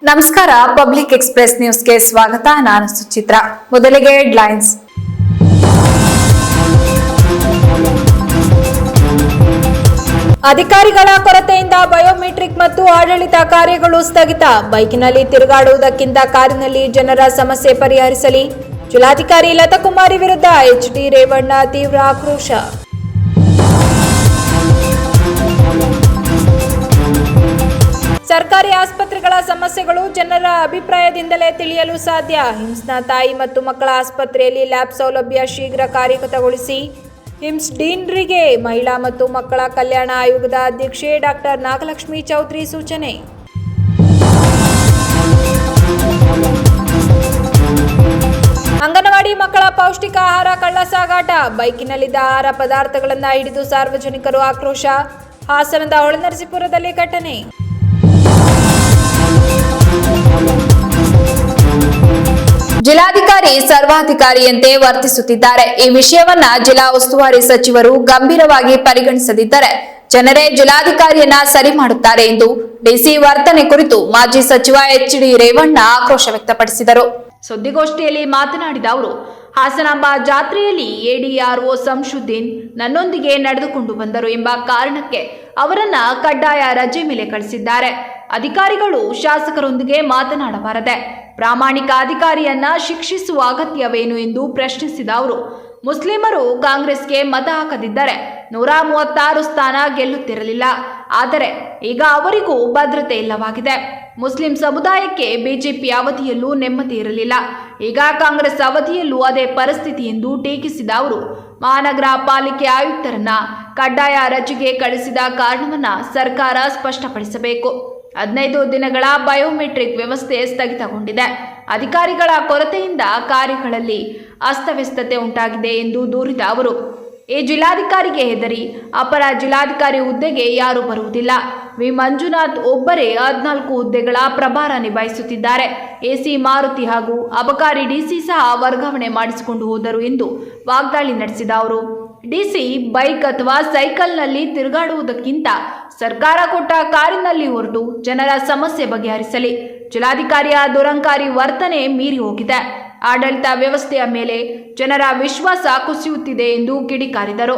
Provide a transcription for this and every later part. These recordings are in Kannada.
ನಮಸ್ಕಾರ. ಪಬ್ಲಿಕ್ ಎಕ್ಸ್‌ಪ್ರೆಸ್ ನ್ಯೂಸ್ಗೆ ಸ್ವಾಗತ. ನಾನು ಸುಚಿತ್ರ. ಮೊದಲಿಗೆ ಹೆಡ್ಲೈನ್ಸ್. ಅಧಿಕಾರಿಗಳ ಕೊರತೆಯಿಂದ ಬಯೋಮೆಟ್ರಿಕ್ ಮತ್ತು ಆಡಳಿತ ಕಾರ್ಯಗಳು ಸ್ಥಗಿತ. ಬೈಕಿನಲ್ಲಿ ತಿರುಗಾಡುವುದಕ್ಕಿಂತ ಕಾರಿನಲ್ಲಿ ಜನರ ಸಮಸ್ಯೆ ಪರಿಹರಿಸಲಿ. ಜಿಲ್ಲಾಧಿಕಾರಿ ಲತಾಕುಮಾರಿ ವಿರುದ್ಧ ಎಚ್.ಡಿ. ರೇವಣ್ಣ ತೀವ್ರ ಆಕ್ರೋಶ. ಸರ್ಕಾರಿ ಆಸ್ಪತ್ರೆಗಳ ಸಮಸ್ಯೆಗಳು ಜನರ ಅಭಿಪ್ರಾಯದಿಂದಲೇ ತಿಳಿಯಲು ಸಾಧ್ಯ. ಹಿಮ್ಸ್ನ ತಾಯಿ ಮತ್ತು ಮಕ್ಕಳ ಆಸ್ಪತ್ರೆಯಲ್ಲಿ ಲ್ಯಾಬ್ ಸೌಲಭ್ಯ ಶೀಘ್ರ ಕಾರ್ಯಗತಗೊಳಿಸಿ. ಹಿಮ್ಸ್ ಡೀನ್ರಿಗೆ ಮಹಿಳಾ ಮತ್ತು ಮಕ್ಕಳ ಕಲ್ಯಾಣ ಆಯೋಗದ ಅಧ್ಯಕ್ಷೆ ಡಾಕ್ಟರ್ ನಾಗಲಕ್ಷ್ಮಿ ಚೌಧರಿ ಸೂಚನೆ. ಅಂಗನವಾಡಿ ಮಕ್ಕಳ ಪೌಷ್ಟಿಕ ಆಹಾರ ಕಳ್ಳ ಸಾಗಾಟ. ಬೈಕಿನಲ್ಲಿದ್ದ ಆಹಾರ ಪದಾರ್ಥಗಳನ್ನು ಹಿಡಿದು ಸಾರ್ವಜನಿಕರು ಆಕ್ರೋಶ. ಹಾಸನದ ಹೊಳೆನರಸೀಪುರದಲ್ಲಿ ಘಟನೆ. ಜಿಲ್ಲಾಧಿಕಾರಿ ಸರ್ವಾಧಿಕಾರಿಯಂತೆ ವರ್ತಿಸುತ್ತಿದ್ದಾರೆ. ಈ ವಿಷಯವನ್ನ ಜಿಲ್ಲಾ ಉಸ್ತುವಾರಿ ಸಚಿವರು ಗಂಭೀರವಾಗಿ ಪರಿಗಣಿಸದಿದ್ದರೆ ಜನರೇ ಜಿಲ್ಲಾಧಿಕಾರಿಯನ್ನ ಸರಿ ಮಾಡುತ್ತಾರೆ ಎಂದು ಡಿಸಿ ವರ್ತನೆ ಕುರಿತು ಮಾಜಿ ಸಚಿವ ಎಚ್.ಡಿ. ರೇವಣ್ಣ ಆಕ್ರೋಶ ವ್ಯಕ್ತಪಡಿಸಿದರು. ಸುದ್ದಿಗೋಷ್ಠಿಯಲ್ಲಿ ಮಾತನಾಡಿದ ಅವರು, ಹಾಸನಾಂಬ ಜಾತ್ರೆಯಲ್ಲಿ ಎಡಿಆರ್ಒ ಸಂಶುದ್ದೀನ್ ನನ್ನೊಂದಿಗೆ ನಡೆದುಕೊಂಡು ಬಂದರು ಎಂಬ ಕಾರಣಕ್ಕೆ ಅವರನ್ನ ಕಡ್ಡಾಯ ರಜೆ ಮೇಲೆ ಕಳಿಸಿದ್ದಾರೆ. ಅಧಿಕಾರಿಗಳು ಶಾಸಕರೊಂದಿಗೆ ಮಾತನಾಡಬಾರದೆ. ಪ್ರಾಮಾಣಿಕ ಅಧಿಕಾರಿಯನ್ನ ಶಿಕ್ಷಿಸುವ ಅಗತ್ಯವೇನು ಎಂದು ಪ್ರಶ್ನಿಸಿದ ಅವರು, ಮುಸ್ಲಿಮರು ಕಾಂಗ್ರೆಸ್ಗೆ ಮತ ಹಾಕದಿದ್ದರೆ 136 ಸ್ಥಾನ ಗೆಲ್ಲುತ್ತಿರಲಿಲ್ಲ. ಆದರೆ ಈಗ ಅವರಿಗೂ ಭದ್ರತೆ ಇಲ್ಲವಾಗಿದೆ. ಮುಸ್ಲಿಂ ಸಮುದಾಯಕ್ಕೆ ಬಿಜೆಪಿ ಅವಧಿಯಲ್ಲೂ ನೆಮ್ಮದಿ ಇರಲಿಲ್ಲ. ಈಗ ಕಾಂಗ್ರೆಸ್ ಅವಧಿಯಲ್ಲೂ ಅದೇ ಪರಿಸ್ಥಿತಿ ಎಂದು ಟೀಕಿಸಿದ ಅವರು, ಮಹಾನಗರ ಪಾಲಿಕೆ ಆಯುಕ್ತರನ್ನ ಕಡ್ಡಾಯ ರಜೆಗೆ ಕಳಿಸಿದ ಕಾರಣವನ್ನ ಸರ್ಕಾರ ಸ್ಪಷ್ಟಪಡಿಸಬೇಕು. 15 ದಿನಗಳ ಬಯೋಮೆಟ್ರಿಕ್ ವ್ಯವಸ್ಥೆ ಸ್ಥಗಿತಗೊಂಡಿದೆ. ಅಧಿಕಾರಿಗಳ ಕೊರತೆಯಿಂದ ಕಾರ್ಯಗಳಲ್ಲಿ ಅಸ್ತವ್ಯಸ್ತತೆ ಉಂಟಾಗಿದೆ ಎಂದು ದೂರಿದ ಅವರು, ಈ ಜಿಲ್ಲಾಧಿಕಾರಿಗೆ ಹೆದರಿ ಅಪರ ಜಿಲ್ಲಾಧಿಕಾರಿ ಹುದ್ದೆಗೆ ಯಾರೂ ಬರುವುದಿಲ್ಲ. ವಿ ಮಂಜುನಾಥ್ ಒಬ್ಬರೇ 14 ಹುದ್ದೆಗಳ ಪ್ರಭಾರ ನಿಭಾಯಿಸುತ್ತಿದ್ದಾರೆ. ಎಸಿ ಮಾರುತಿ ಹಾಗೂ ಅಬಕಾರಿ ಡಿಸಿ ಸಹ ವರ್ಗಾವಣೆ ಮಾಡಿಸಿಕೊಂಡು ಹೋದರು ಎಂದು ವಾಗ್ದಾಳಿ ನಡೆಸಿದ ಅವರು, ಡಿಸಿ ಬೈಕ್ ಅಥವಾ ಸೈಕಲ್ನಲ್ಲಿ ತಿರುಗಾಡುವುದಕ್ಕಿಂತ ಸರ್ಕಾರ ಕೊಟ್ಟ ಕಾರಿನಲ್ಲಿ ಹೊರಟು ಜನರ ಸಮಸ್ಯೆ ಬಗೆಹರಿಸಲಿ. ಜಿಲ್ಲಾಧಿಕಾರಿಯ ದುರಂಕಾರಿ ವರ್ತನೆ ಮೀರಿ ಹೋಗಿದೆ. ಆಡಳಿತ ವ್ಯವಸ್ಥೆಯ ಮೇಲೆ ಜನರ ವಿಶ್ವಾಸ ಕುಸಿಯುತ್ತಿದೆ ಎಂದು ಕಿಡಿಕಾರಿದರು.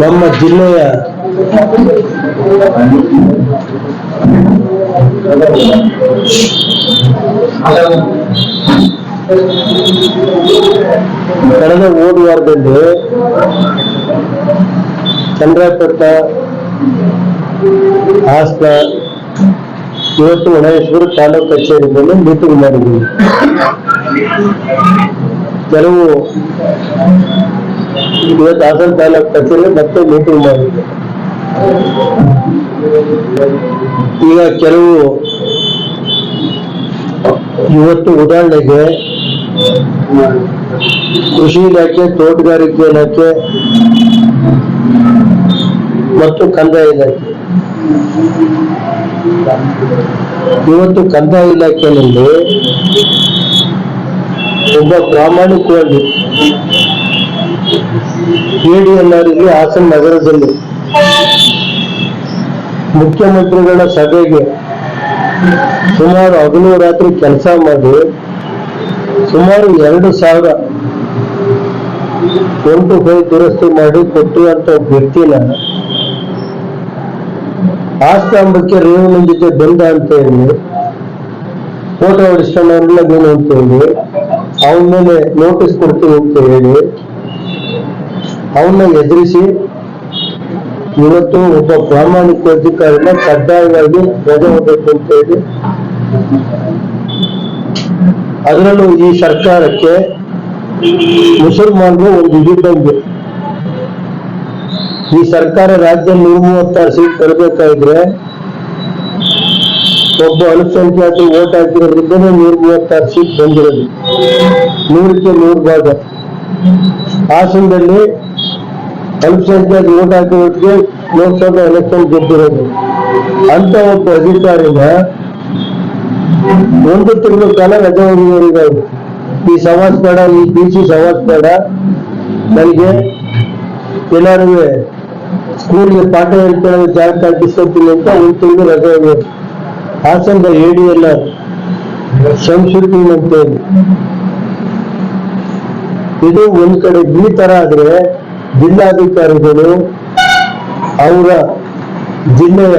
ನಮ್ಮ ಜಿಲ್ಲೆಯ ಕಳೆದ ವಾರದಲ್ಲಿ ಚಂದ್ರಪಟ್ಟ, ಹಾಸನ, ಇವತ್ತು ಹೊಳೆನರಸೀಪುರ ತಾಲೂಕು ಕಚೇರಿಯಲ್ಲಿ ಮೀಟಿಂಗ್ ಮಾಡಿದ್ವಿ. ಕೆಲವು ಇವತ್ತು ಹಾಸನ ತಾಲೂಕು ಕಚೇರಿ ಮತ್ತೆ ಮೀಟಿಂಗ್ ಮಾಡಿದ್ವಿ. ಈಗ ಕೆಲವು ಇವತ್ತು ಉದಾಹರಣೆಗೆ ಕೃಷಿ ಇಲಾಖೆ, ತೋಟಗಾರಿಕೆ ಇಲಾಖೆ ಮತ್ತು ಕಂದಾಯ ಇಲಾಖೆ. ಇವತ್ತು ಕಂದಾಯ ಇಲಾಖೆಯಲ್ಲಿ ಒಬ್ಬ ಪ್ರಾಮಾಣಿಕವಾಗಿ ಎಡಿಎಲ್ಆರ್ ಇಲ್ಲಿ ಹಾಸನ ನಗರದಲ್ಲಿ ಮುಖ್ಯಮಂತ್ರಿಗಳ ಸಭೆಗೆ ಸುಮಾರು ಹಗಲು ರಾತ್ರಿ ಕೆಲಸ ಮಾಡಿ ಸುಮಾರು 2,000 1 ದುರಸ್ತಿ ಮಾಡಿ ಕೊಟ್ಟಿರುವಂತ ವ್ಯಕ್ತಿನ ಆಸ್ತಾಂಬಕ್ಕೆ ರೇವಣ್ಣ ಜೊತೆ ಬಂದ ಅಂತ ಹೇಳಿ ಫೋಟೋ ಹೊಡಿಸ್ಕೊಂಡವ್ರನ್ನ ನೀನು ಅಂತ ಹೇಳಿ ಅವನ ಮೇಲೆ ನೋಟಿಸ್ ಕೊಡ್ತೀವಿ ಅಂತ ಹೇಳಿ ಅವನ್ನ ಎದುರಿಸಿ ಇವತ್ತು ಒಬ್ಬ ಪ್ರಾಮಾಣಿಕ ಅಧಿಕಾರಿನ ಕಡ್ಡಾಯವಾಗಿ ರಜೆ ಹೋಗ್ಬೇಕು ಅಂತ ಹೇಳಿ, ಅದರಲ್ಲೂ ಈ ಸರ್ಕಾರಕ್ಕೆ ಮುಸಲ್ಮಾನರು ಒಂದು ಇದ್ದಂಗೆ. ಈ ಸರ್ಕಾರ ರಾಜ್ಯದಲ್ಲಿ 136 ಸೀಟ್ ತರಬೇಕಾದ್ರೆ ಒಬ್ಬ ಅಲ್ಪಸಂಖ್ಯಾತರು ವೋಟ್ ಹಾಕಿರೋದ್ರಿಂದನೇ 136 ಸೀಟ್ ಬಂದಿರೋದು, 100ಕ್ಕೆ 100 ಭಾಗ. ಹಾಸನದಲ್ಲಿ ಅಲ್ಪಸಂಖ್ಯಾತ ವೋಟ್ ಹಾಕಿರೋದಕ್ಕೆ ಲೋಕಸಭಾ ಎಲೆಕ್ಷನ್ ಗೆದ್ದಿರೋದು. ಅಂತ ಒಬ್ಬ ಅಧಿಕಾರಿನ 1 ತಿಂಗಳ ಕಾಲ ರಜೆ ಹೋಗಿದ್ದಾರೆ. ಈ ಸವಾಸ್ ಬೇಡ, ಈ ಬಿಸಿ ಸವಾಸ್ ಬೇಡ, ನನಗೆ ಎಲ್ಲರೂ ಸ್ಕೂಲ್ಗೆ ಪಾಠ ಹೇಳ್ಕೊಳ್ಳೋ ಜಾಗ ಕಲ್ಪಿಸ್ಕೊತೀನಿ ಅಂತ ಒಂದು ತಿಂಗಳು ರಜೆ ಹೋಗೋದು. ಹಾಸನದ ADL ಶಂಶುದ್ದೀನ್ ಅಂತ ಹೇಳಿ. ಇದು ಒಂದ್ ಕಡೆ ಈ ತರ ಆದ್ರೆ ಜಿಲ್ಲಾಧಿಕಾರಿಗಳು ಅವರ ಜಿಲ್ಲೆಯ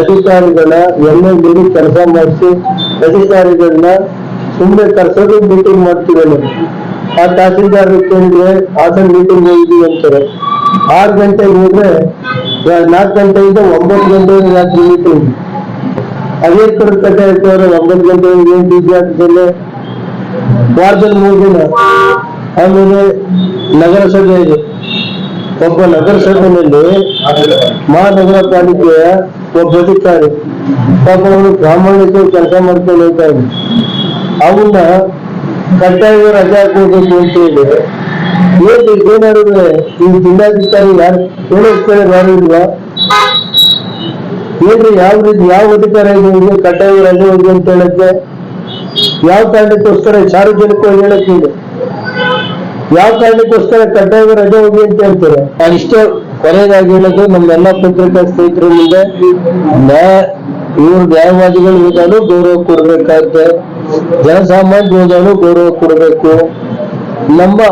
ಅಧಿಕಾರಿಗಳ ಮೇಲೆ ಕೆಲಸ ಮಾಡಿಸಿ ಅಧಿಕಾರಿಗಳನ್ನ ಸುಮ್ಮನೆ ಕರ್ಸೋದು ಮೀಟಿಂಗ್ ಮಾಡ್ತೀವಲ್ಲ. ಆ ತಹಸೀಲ್ದಾರ್ ಕೇಳಿದ್ರೆ ಹಾಸನ ಮೀಟಿಂಗ್ ಹೋಗಿದ್ದೀವಿ ಅಂತಾರೆ. 6 ಗಂಟೆಗೆ ಹೋದ್ರೆ 4 ಗಂಟೆಯಿಂದ 9 ಗಂಟೆಗೆ ರಾತ್ರಿ ಮೀಟಿಂಗ್. ಅದೇ ಕಡೆ ಹೇಳ್ತಾರೆ 9 ಗಂಟೆಗೆ ಏನ್ ವಿದ್ಯಾರ್ಥಿಗಳು ವಾರದಲ್ಲಿ 3 ದಿನ. ಆಮೇಲೆ ನಗರಸಭೆ ಇದೆ. ಒಬ್ಬ ನಗರಸಭೆಯಲ್ಲಿ ಮಹಾನಗರ ಪಾಲಿಕೆಯ ಒಬ್ಬ ಅಧಿಕಾರಿ ಪಾಪ ಅವರು ಪ್ರಾಮಾಣಿಕ ಕೆಲಸ ಮಾಡ್ಕೊಂಡು ಹೋಗ್ತಾ ಇದ್ರು. ಅವನ್ನ ಕಡ್ಡಾಯ ರಜೆ ಹಾಕೋಬೇಕು ಅಂತ ಹೇಳಿ ಏನಾದ್ರು ಈ ಜಿಲ್ಲಾಧಿಕಾರಿ ಯಾರು ಹೇಳೋಕೆ ಯಾರು ಇಲ್ವಾ? ಏನ್ರಿ ಯಾವ ಅಧಿಕಾರ ಇದೆ ಕಡ್ಡಾಯ ರಜೆ ಹೋಗಿ ಅಂತ ಹೇಳಕ್ಕೆ? ಯಾವ ಕಾರಣಕ್ಕೋಸ್ಕರ ಸಾರ್ವಜನಿಕವಾಗಿ ಹೇಳಕ್ಕೆ ಇದೆ? ಯಾವ ಕಾರಣಕ್ಕೋಸ್ಕರ ಕಡ್ಡಾಯ ರಜೆ ಹೋಗಿ ಅಂತ ಹೇಳ್ತಾರೆ? ಇಷ್ಟೇ ಕೊನೆಯದಾಗಿ ಹೇಳೋದು ನಮ್ಮೆಲ್ಲ ಪತ್ರಿಕಾ ಸ್ನೇಹಿತರ ಮುಂದೆ ಇವ್ರು ನ್ಯಾಯವಾದಿಗಳು ಹೋದಾನು ಗೌರವ ಕೊಡ್ಬೇಕಾಗುತ್ತೆ, ಜನಸಾಮಾನ್ಯ ಹೋದಾನು ಗೌರವ ಕೊಡಬೇಕು.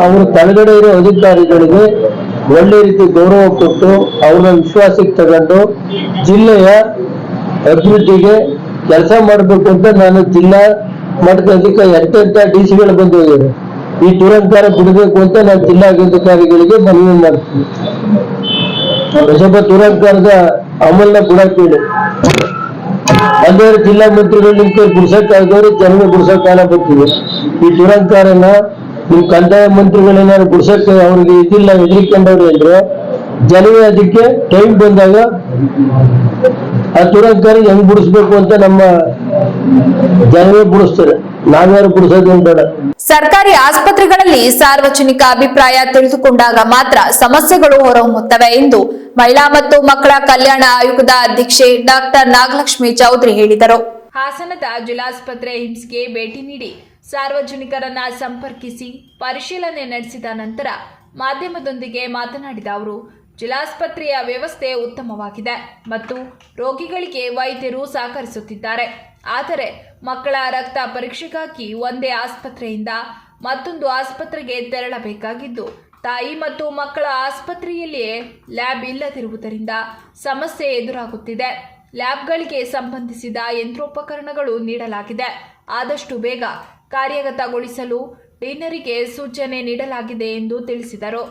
ಅವ್ರ ಕೆಳಗಡೆ ಇರೋ ಅಧಿಕಾರಿಗಳಿಗೆ ಒಳ್ಳೆ ರೀತಿ ಗೌರವ ಕೊಟ್ಟು ಅವ್ರನ್ನ ವಿಶ್ವಾಸಕ್ಕೆ ತಗೊಂಡು ಜಿಲ್ಲೆಯ ಅಭಿವೃದ್ಧಿಗೆ ಕೆಲಸ ಮಾಡಬೇಕು ಅಂತ ನಾನು ಜಿಲ್ಲಾ ಮಟ್ಟದ ಎಂಟೆಂಟ DC ಬಂದು ಹೋಗಿದ್ದಾರೆ. ಈ ದುರಂಕಾರ ಬಿಡಬೇಕು ಅಂತ ನಾನು ಜಿಲ್ಲಾಧಿಕಾರಿಗಳಿಗೆ ಮನವಿ ಮಾಡ್ತೀನಿ. ಸ್ವಲ್ಪ ದುರಂಕಾರದ ಅಮಲ್ನ ಬಿಡಕ್ಕೇಳಿ ಅದೇ ಜಿಲ್ಲಾ ಮಂತ್ರಿಗಳು ನಿಮ್ಗೆ ಬಿಡ್ಸಕ್ಕಾಗದವ್ರು ಜನಗಳು ಬಿಡ್ಸಕ್ ಕಾಲ ಬರ್ತೀವಿ. ಈ ದುರಂಕಾರನ ನಿಮ್ ಕಂದಾಯ ಮಂತ್ರಿಗಳೇನಾದ್ರು ಬಿಡ್ಸಕ್ಕೆ ಅವ್ರಿಗೆ ಇದಿಲ್ಲ ಎದುರಿಕೊಂಡವ್ರು ಅಂದ್ರೆ ಜನವೇ ಅದಕ್ಕೆ ಟೈಮ್ ಬಂದಾಗ ಆ ದುರಂಕಾರ ಹೆಂಗ್ ಬಿಡಿಸ್ಬೇಕು ಅಂತ ನಮ್ಮ ಜನವೇ ಬಿಡಿಸ್ತಾರೆ, ನಾವ್ಯಾರು ಬಿಡಿಸೋದೇನ್ ಬೇಡ. ಸರ್ಕಾರಿ ಆಸ್ಪತ್ರೆಗಳಲ್ಲಿ ಸಾರ್ವಜನಿಕ ಅಭಿಪ್ರಾಯ ತಿಳಿದುಕೊಂಡಾಗ ಮಾತ್ರ ಸಮಸ್ಯೆಗಳು ಹೊರಹೊಮ್ಮುತ್ತವೆ ಎಂದು ಮಹಿಳಾ ಮತ್ತು ಮಕ್ಕಳ ಕಲ್ಯಾಣ ಆಯೋಗದ ಅಧ್ಯಕ್ಷೆ ಡಾಕ್ಟರ್ ನಾಗಲಕ್ಷ್ಮಿ ಚೌಧರಿ ಹೇಳಿದರು. ಹಾಸನದ ಜಿಲ್ಲಾಸ್ಪತ್ರೆ ಹಿಮ್ಸ್ಗೆ ಭೇಟಿ ನೀಡಿ ಸಾರ್ವಜನಿಕರನ್ನ ಸಂಪರ್ಕಿಸಿ ಪರಿಶೀಲನೆ ನಡೆಸಿದ ನಂತರ ಮಾಧ್ಯಮದೊಂದಿಗೆ ಮಾತನಾಡಿದ ಅವರು, ಜಿಲ್ಲಾಸ್ಪತ್ರೆಯ ವ್ಯವಸ್ಥೆ ಉತ್ತಮವಾಗಿದೆ ಮತ್ತು ರೋಗಿಗಳಿಗೆ ವೈದ್ಯರು ಸಹಕರಿಸುತ್ತಿದ್ದಾರೆ. ಆದರೆ ಮಕ್ಕಳ ರಕ್ತ ಪರೀಕ್ಷೆಗಾಗಿ ಒಂದೇ ಆಸ್ಪತ್ರೆಯಿಂದ ಮತ್ತೊಂದು ಆಸ್ಪತ್ರೆಗೆ ತೆರಳಬೇಕಾಗಿದ್ದು, ತಾಯಿ ಮತ್ತು ಮಕ್ಕಳ ಆಸ್ಪತ್ರೆಯಲ್ಲಿಯೇ ಲ್ಯಾಬ್ ಇಲ್ಲದಿರುವುದರಿಂದ ಸಮಸ್ಯೆ ಎದುರಾಗುತ್ತಿದೆ. ಲ್ಯಾಬ್ಗಳಿಗೆ ಸಂಬಂಧಿಸಿದ ಯಂತ್ರೋಪಕರಣಗಳು ನೀಡಲಾಗಿದೆ. ಆದಷ್ಟು ಬೇಗ ಕಾರ್ಯಗತಗೊಳಿಸಲು ಡೀನರಿಗೆ ಸೂಚನೆ ನೀಡಲಾಗಿದೆ ಎಂದು ತಿಳಿಸಿದರು.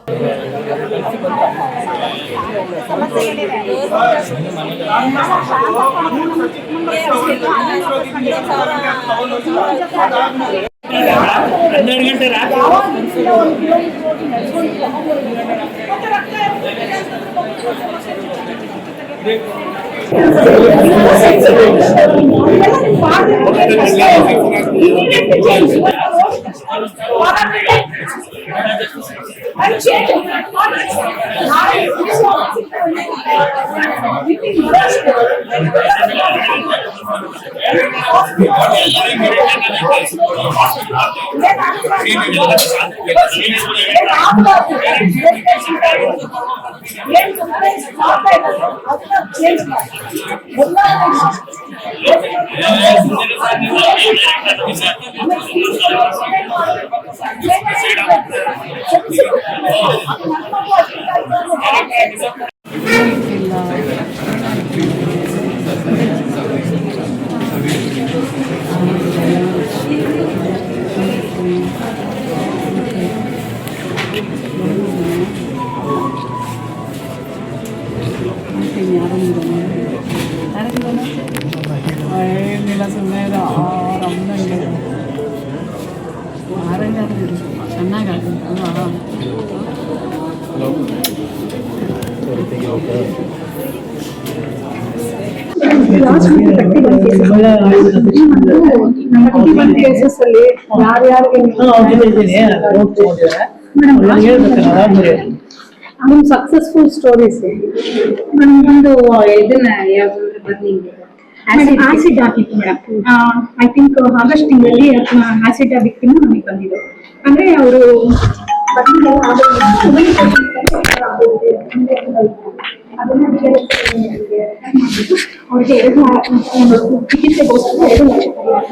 ಸಕ್ಸಸ್ಫುಲ್ ಸ್ಟೋರೀಸ್ ನಮ್ಗೊಂದು ಇದನ್ನ ಆಸಿಡ್ ಆಗಿತ್ತು ಮೇಡಮ್. ಐ ಥಿಂಕ್ ಆಗಸ್ಟ್ ತಿಂಗಳಲ್ಲಿ ಆಸಿಡ್ ಆಗಿತ್ತು ನಮಗೆ ಬಂದಿದ್ದು. ಅಂದ್ರೆ ಅವರು ಅವ್ರಿಗೆ 2 ಚಿಕಿತ್ಸೆಗೋಸ್ಕರ 2 ಲಕ್ಷ ಪರಿಹಾರ